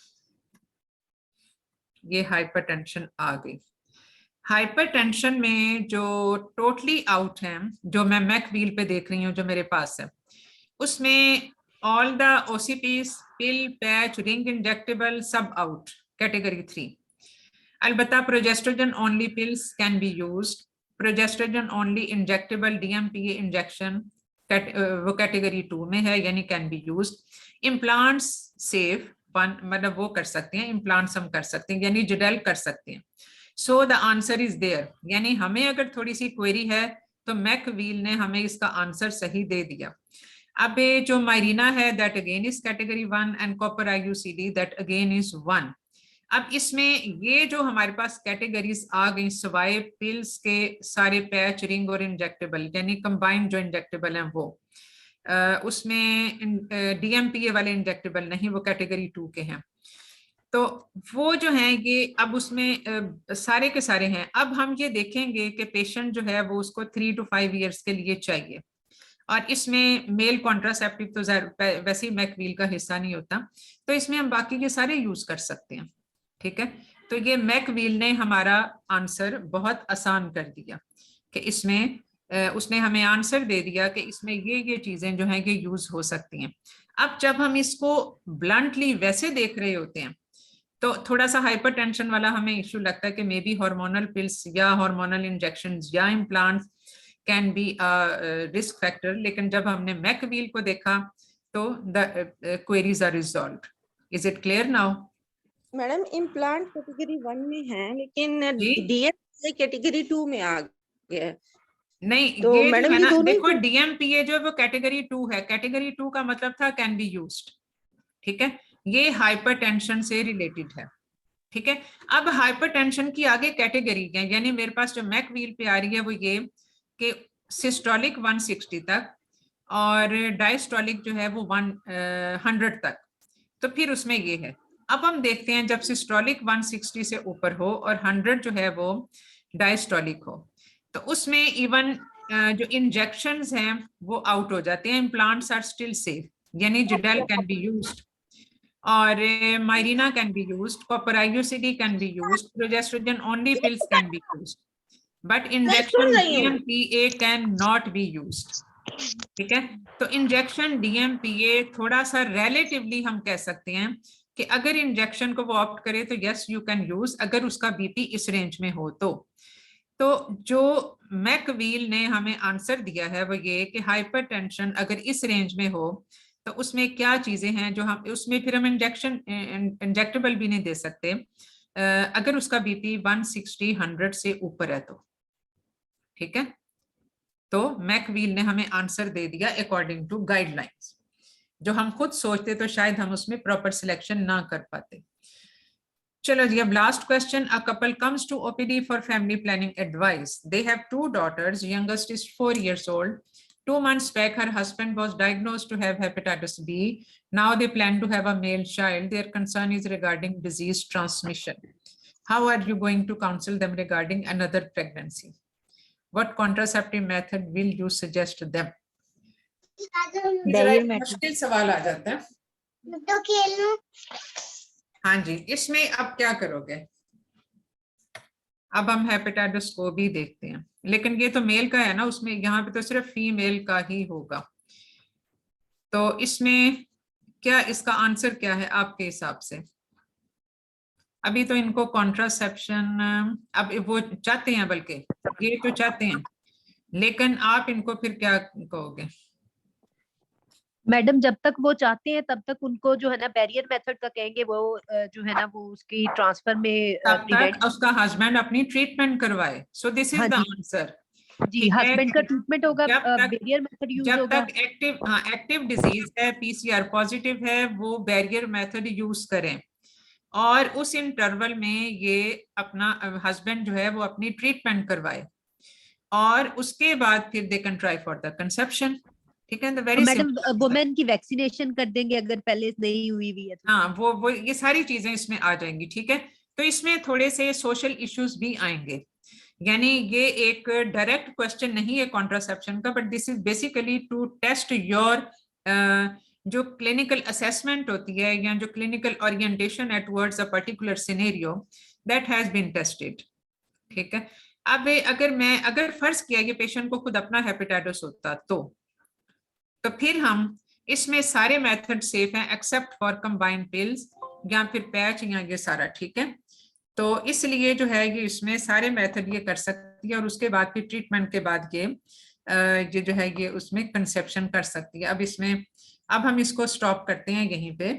ये हाइपरटेंशन आ गई। हाइपरटेंशन में जो टोटली आउट है, जो मैं मैक व्हील पे देख रही हूँ जो मेरे पास है, उसमें all the OCPs, pill, patch, ring injectable सब आउट, कैटेगरी 3। अलबत्ता progestogen only pills can be used, progestogen only injectable DMPA injection वो कैटेगरी 2 में है, यानी can be used. Implants safe, मतलब वो कर सकते हैं, इम्प्लांट्स हम कर सकते हैं, यानी जेडेल कर सकते हैं। So the answer is there, यानी हमें अगर थोड़ी सी क्वेरी है तो मैक व्हील ने हमें इसका आंसर सही दे दिया। अब ये जो मायरीना है that again is category 1 and copper IUCD that again is 1। अब इसमें ये जो हमारे पास कैटेगरीज आ गई सवाए पिल्स के, सारे पैच, रिंग और इंजेक्टेबल, यानी कंबाइंड जो इंजेक्टेबल हैं वो, उसमें DMPA वाले इंजेक्टेबल नहीं, वो कैटेगरी 2 के हैं। तो वो जो हैं ये अब उसमें सारे के सारे हैं। अब हम ये देखेंगे कि पेशेंट जो है वो उसको 3 to 5 years के लिए चाहिए, और इसमें मेल कॉन्ट्रासेप्टिव तो वैसे ही मैक व्हील का हिस्सा नहीं होता, तो इसमें हम बाकी के सारे यूज कर सकते हैं। ठीक है, तो ये मैक व्हील ने हमारा आंसर बहुत आसान कर दिया कि इसमें उसने हमें आंसर दे दिया कि इसमें ये चीजें जो हैं ये यूज हो सकती हैं। अब जब हम इसको ब्लंटली वैसे देख रहे होते हैं तो थोड़ा सा हाइपरटेंशन वाला हमें इश्यू लगता है कि मे बी हार्मोनल पिल्स या हार्मोनल इंजेक्शंस या implants can be risk factor, लेकिन जब हमने मैक व्हील को देखा तो the queries are resolved. Is it clear now? Madam implant category 1 में है, लेकिन DMPA कैटेगरी 2 में आ गया है। नहीं, तो ये मैडम जो है ये ना, दोनों देखो DMPA जो है वो कैटेगरी 2 है, कैटेगरी 2 का मतलब था कैन बी यूज्ड। ठीक है, ये हाइपरटेंशन से रिलेटेड है। ठीक है, अब हाइपरटेंशन की आगे कैटेगरी है, यानी मेरे पास जो मैक व्हील पे आ रही है वो ये कि सिस्टोलिक 160 तक और डायस्टोलिक जो है वो 100 तक, तो फिर उसमें ये है। अब हम देखते हैं जब सिस्टोलिक 160 से ऊपर हो और 100 जो है वो डायस्टोलिक हो, तो उसमें इवन जो इंजेक्शंस हैं वो आउट हो जाते हैं, इम्प्लांट्स आर स्टिल सेफ, यानी जेडेल कैन बी यूज्ड और Mirena can be used, copper IUCD can be used, progestogen only pills can be used, but injection DMPA cannot be used. ठीक है, तो इंजेक्शन DMPA थोड़ा सा रिलेटिवली हम कह सकते हैं कि अगर इंजेक्शन को वो ऑप्ट करे तो यस यू कैन यूज, अगर उसका BP इस रेंज में हो तो जो मैक व्हील ने हमें आंसर दिया है वो ये कि हाइपरटेंशन अगर इस रेंज में हो तो उसमें क्या चीजें हैं जो हम उसमें फिर हम इंजेक्टेबल भी नहीं दे सकते अगर उसका BP 160-100 से ऊपर है तो। ठीक है, तो मैक व्हील ने हमें आंसर दे दिया अकॉर्डिंग टू गाइडलाइंस। जो हम खुद सोचते तो शायद हम उसमें प्रॉपर सिलेक्शन ना कर पाते। चलो जी, अब last question. A couple comes to OPD for family planning advice. They have 2 daughters, youngest is 4 years old. 2 months back her husband was diagnosed to have hepatitis B. Now they plan to have a male child. Their concern is regarding disease transmission. How are you going to counsel them regarding another pregnancy? What contraceptive method will you suggest them? मुश्किल सवाल आ जाता है। हाँ जी, इसमें अब क्या करोगे? अब हम हेपेटाइटिस को भी देखते हैं, लेकिन ये तो मेल का है ना, उसमें यहाँ पे तो सिर्फ फीमेल का ही होगा। तो इसमें क्या इसका आंसर क्या है आपके हिसाब से? अभी तो इनको कॉन्ट्रासेप्शन अब वो चाहते हैं, बल्कि ये तो चाहते हैं, लेकिन आप इनको फिर क्या कहोगे? मैडम जब तक वो चाहते हैं तब तक उनको जो है ना बैरियर मेथड का कहेंगे, वो जो है ना वो उसकी ट्रांसफर में तब तक उसका हस्बैंड अपनी ट्रीटमेंट करवाए। So this is the answer जी, हस्बैंड का ट्रीटमेंट होगा, बैरियर मेथड यूज होगा। जब तक एक्टिव डिजीज है, PCR पॉजिटिव है, वो बैरियर मेथड यूज करें, और उस इंटरवल में ये अपना हस्बैंड जो है वो अपनी ट्रीटमेंट करवाए, और उसके बाद फिर they can try for the conception. ठीक है, मैडम वुमेन की वैक्सीनेशन कर देंगे अगर पहले नहीं हुई हुई है तो। हाँ, वो ये सारी चीजें इसमें आ जाएंगी। ठीक है, तो इसमें थोड़े से सोशल इश्यूज भी आएंगे, यानी ये एक डायरेक्ट क्वेश्चन नहीं है कॉन्ट्रासेप्शन का, but this is basically to test your जो क्लिनिकल असेसमेंट होती है या जो क्लिनिकल ओरिएंटेशन है towards a particular scenario, that has been tested. ठीक है, अब अगर फर्ज किया ये पेशेंट को खुद अपना हेपेटाइटिस होता तो फिर हम इसमें सारे मेथड सेफ हैं एक्सेप्ट फॉर कंबाइंड पिल्स या फिर पैच या ये सारा। ठीक है, तो इसलिए जो है ये इसमें सारे मेथड ये कर सकती है और उसके बाद फिर ट्रीटमेंट के बाद ये जो है ये उसमें कंसेप्शन कर सकती है। अब हम इसको स्टॉप करते हैं यहीं पे,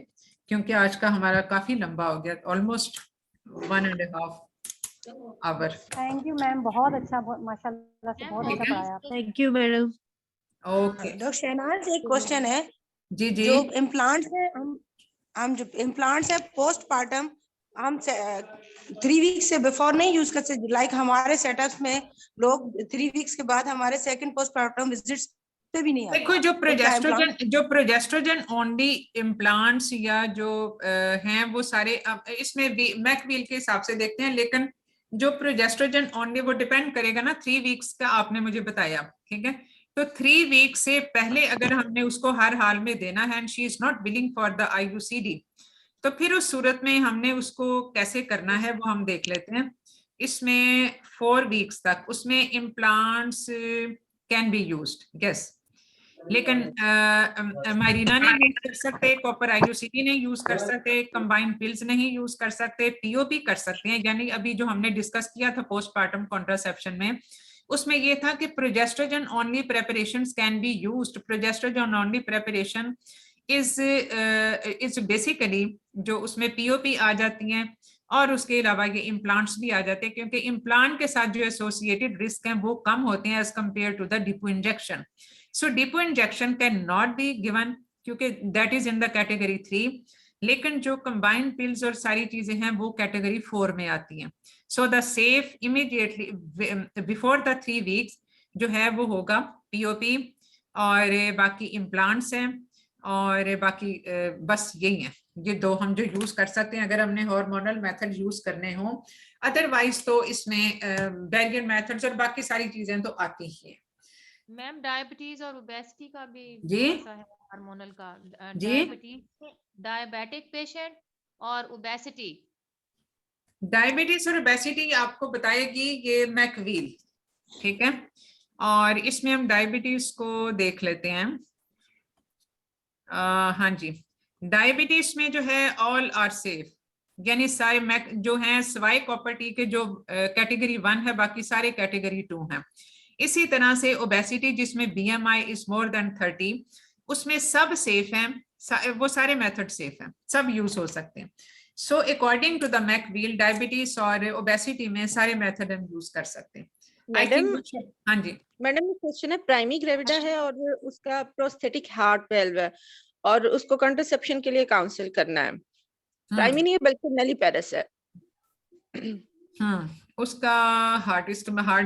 क्योंकि आज का हमारा काफी लंबा हो गया, almost 1.5 hour. Thank you ma'am, बहुत अच्छा, माशाल्लाह से बहुत अच्छा पढ़ाया। Thank you madam. Okay doctor Shahnaz, एक क्वेश्चन है। जी जी। जो इम्प्लांट्स है, हम जो इम्प्लांट्स है पोस्टपार्टम हम 3 वीक्स से बिफोर नहीं यूज कर सकते। लाइक हमारे सेटअप्स में लोग 3 वीक्स के बाद हमारे सेकंड पोस्टपार्टम विजिट्स पे भी नहीं आते। देखो जो प्रोजेस्ट्रोजन ओनली इम्प्लांट्स या जो हैं वो सारे इसमें मैकवील के हिसाब से देखते हैं, लेकिन जो प्रोजेस्ट्रोजन ओनली वो डिपेंड करेगा ना 3 वीक्स का आपने मुझे बताया। ठीक है, तो 3 वीक से पहले अगर हमने उसको हर हाल में देना है and she is not willing for the IUCD, तो फिर उस सूरत में हमने उसको कैसे करना है वो हम देख लेते हैं। इसमें 4 वीक्स तक उसमें implants can be used, yes, लेकिन मायरीना नहीं यूज कर सकते, कॉपर IUCD नहीं यूज कर सकते, कंबाइंड पिल्स नहीं यूज कर सकते, POP कर सकते हैं। यानी अभी जो हमने डिस्कस किया था पोस्टपार्टम कॉन्ट्रासेप्शन में, उसमें ये था कि progesterone only preparations can be used. Progestogen only preparation is basically जो उसमें POP आ जाती हैं और उसके अलावा ये इम्प्लांट्स भी आ जाते हैं, क्योंकि इम्प्लांट के साथ जो एसोसिएटेड रिस्क हैं वो कम होते हैं as compare to the depot injection. So depot injection cannot be given क्योंकि that is in the category 3, लेकिन जो कंबाइंड पिल्स और सारी चीजें हैं वो कैटेगरी 4 में आती हैं। So the safe immediately before the 3 weeks जो है वो होगा POP और बाकी इम्प्लांट्स हैं और बाकी बस यही है, ये 2 हम जो यूज कर सकते हैं अगर हमने हार्मोनल मेथड यूज करने हो। अदरवाइज तो इसमें बैरियर मेथड्स और बाकी सारी चीजें तो आती ही है। मैम डायबिटीज और ओबेसिटी का भी जी थोड़ा सा है हार्मोनल का। जी, डायबिटीज, डायबिटिक पेशेंट और ओबेसिटी। डायबिटीज और ओबेसिटी आपको बताएगी ये मैकवील। ठीक है, और इसमें हम डायबिटीज को देख लेते हैं। हाँ जी, डायबिटीज में जो है ऑल आर सेफ, यानी सारे जो हैं सवाई कॉपर टी के जो कैटेगरी 1 है बाकी सारे कैटेगरी 2 हैं। इसी तरह से ओबेसिटी जिसमें BMI इज मोर देन 30 उसमें सब सेफ हैं, वो सारे मेथड सेफ हैं, सब यूज हो सकते हैं। So according to the MEC wheel diabetes और ओबेसिटी में सारे मेथड हम यूज कर सकते हैं। मैडम, हाँ जी मैडम क्वेश्चन है, प्राइमी ग्रेविडा है और उसका प्रोस्थेटिक हार्ट वेल्व है और उसको कंट्रासेप्शन के लिए काउंसिल करना है। प्राइमी नहीं है बल्कि नेलीपेरस है। उसका हार्ट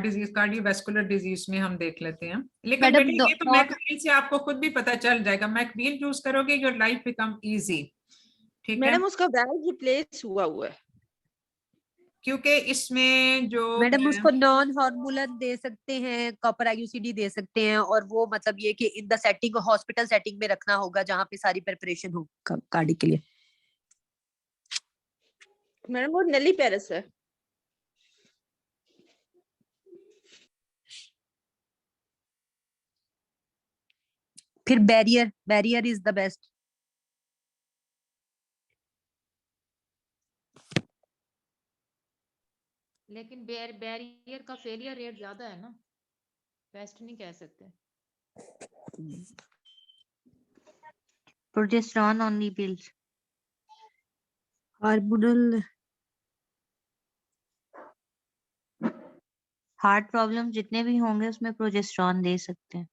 डिजीज कार्डियोवैस्कुलर डिजीज में हम देख लेते हैं, लेकिन मैडम, बेटे ये तो मैकवील से आपको खुद भी पता चल जाएगा। मैकवील यूज करोगे योर लाइफ बिकम इजी। ठीक है मैडम उसका वैल्व रिप्लेस हुआ है क्योंकि इसमें जो मैडम उसको नॉन हार्मोनल दे सकते हैं, कॉपर IUCD दे सकते हैं, और वो मतलब ये कि in the setting hospital setting में रखना होगा जहाँ पे सारी प्रिपरेशन हो कार्डिक के लिए। मैडम वो नेलीपेरस है। फिर बैरियर इज द बेस्ट। लेकिन बैरियर का फेलियर रेट ज्यादा है ना, बेस्ट नहीं कह सकते। Progesterone only pills, hormonal, heart problem जितने भी होंगे उसमें प्रोजेस्टेरॉन दे सकते हैं।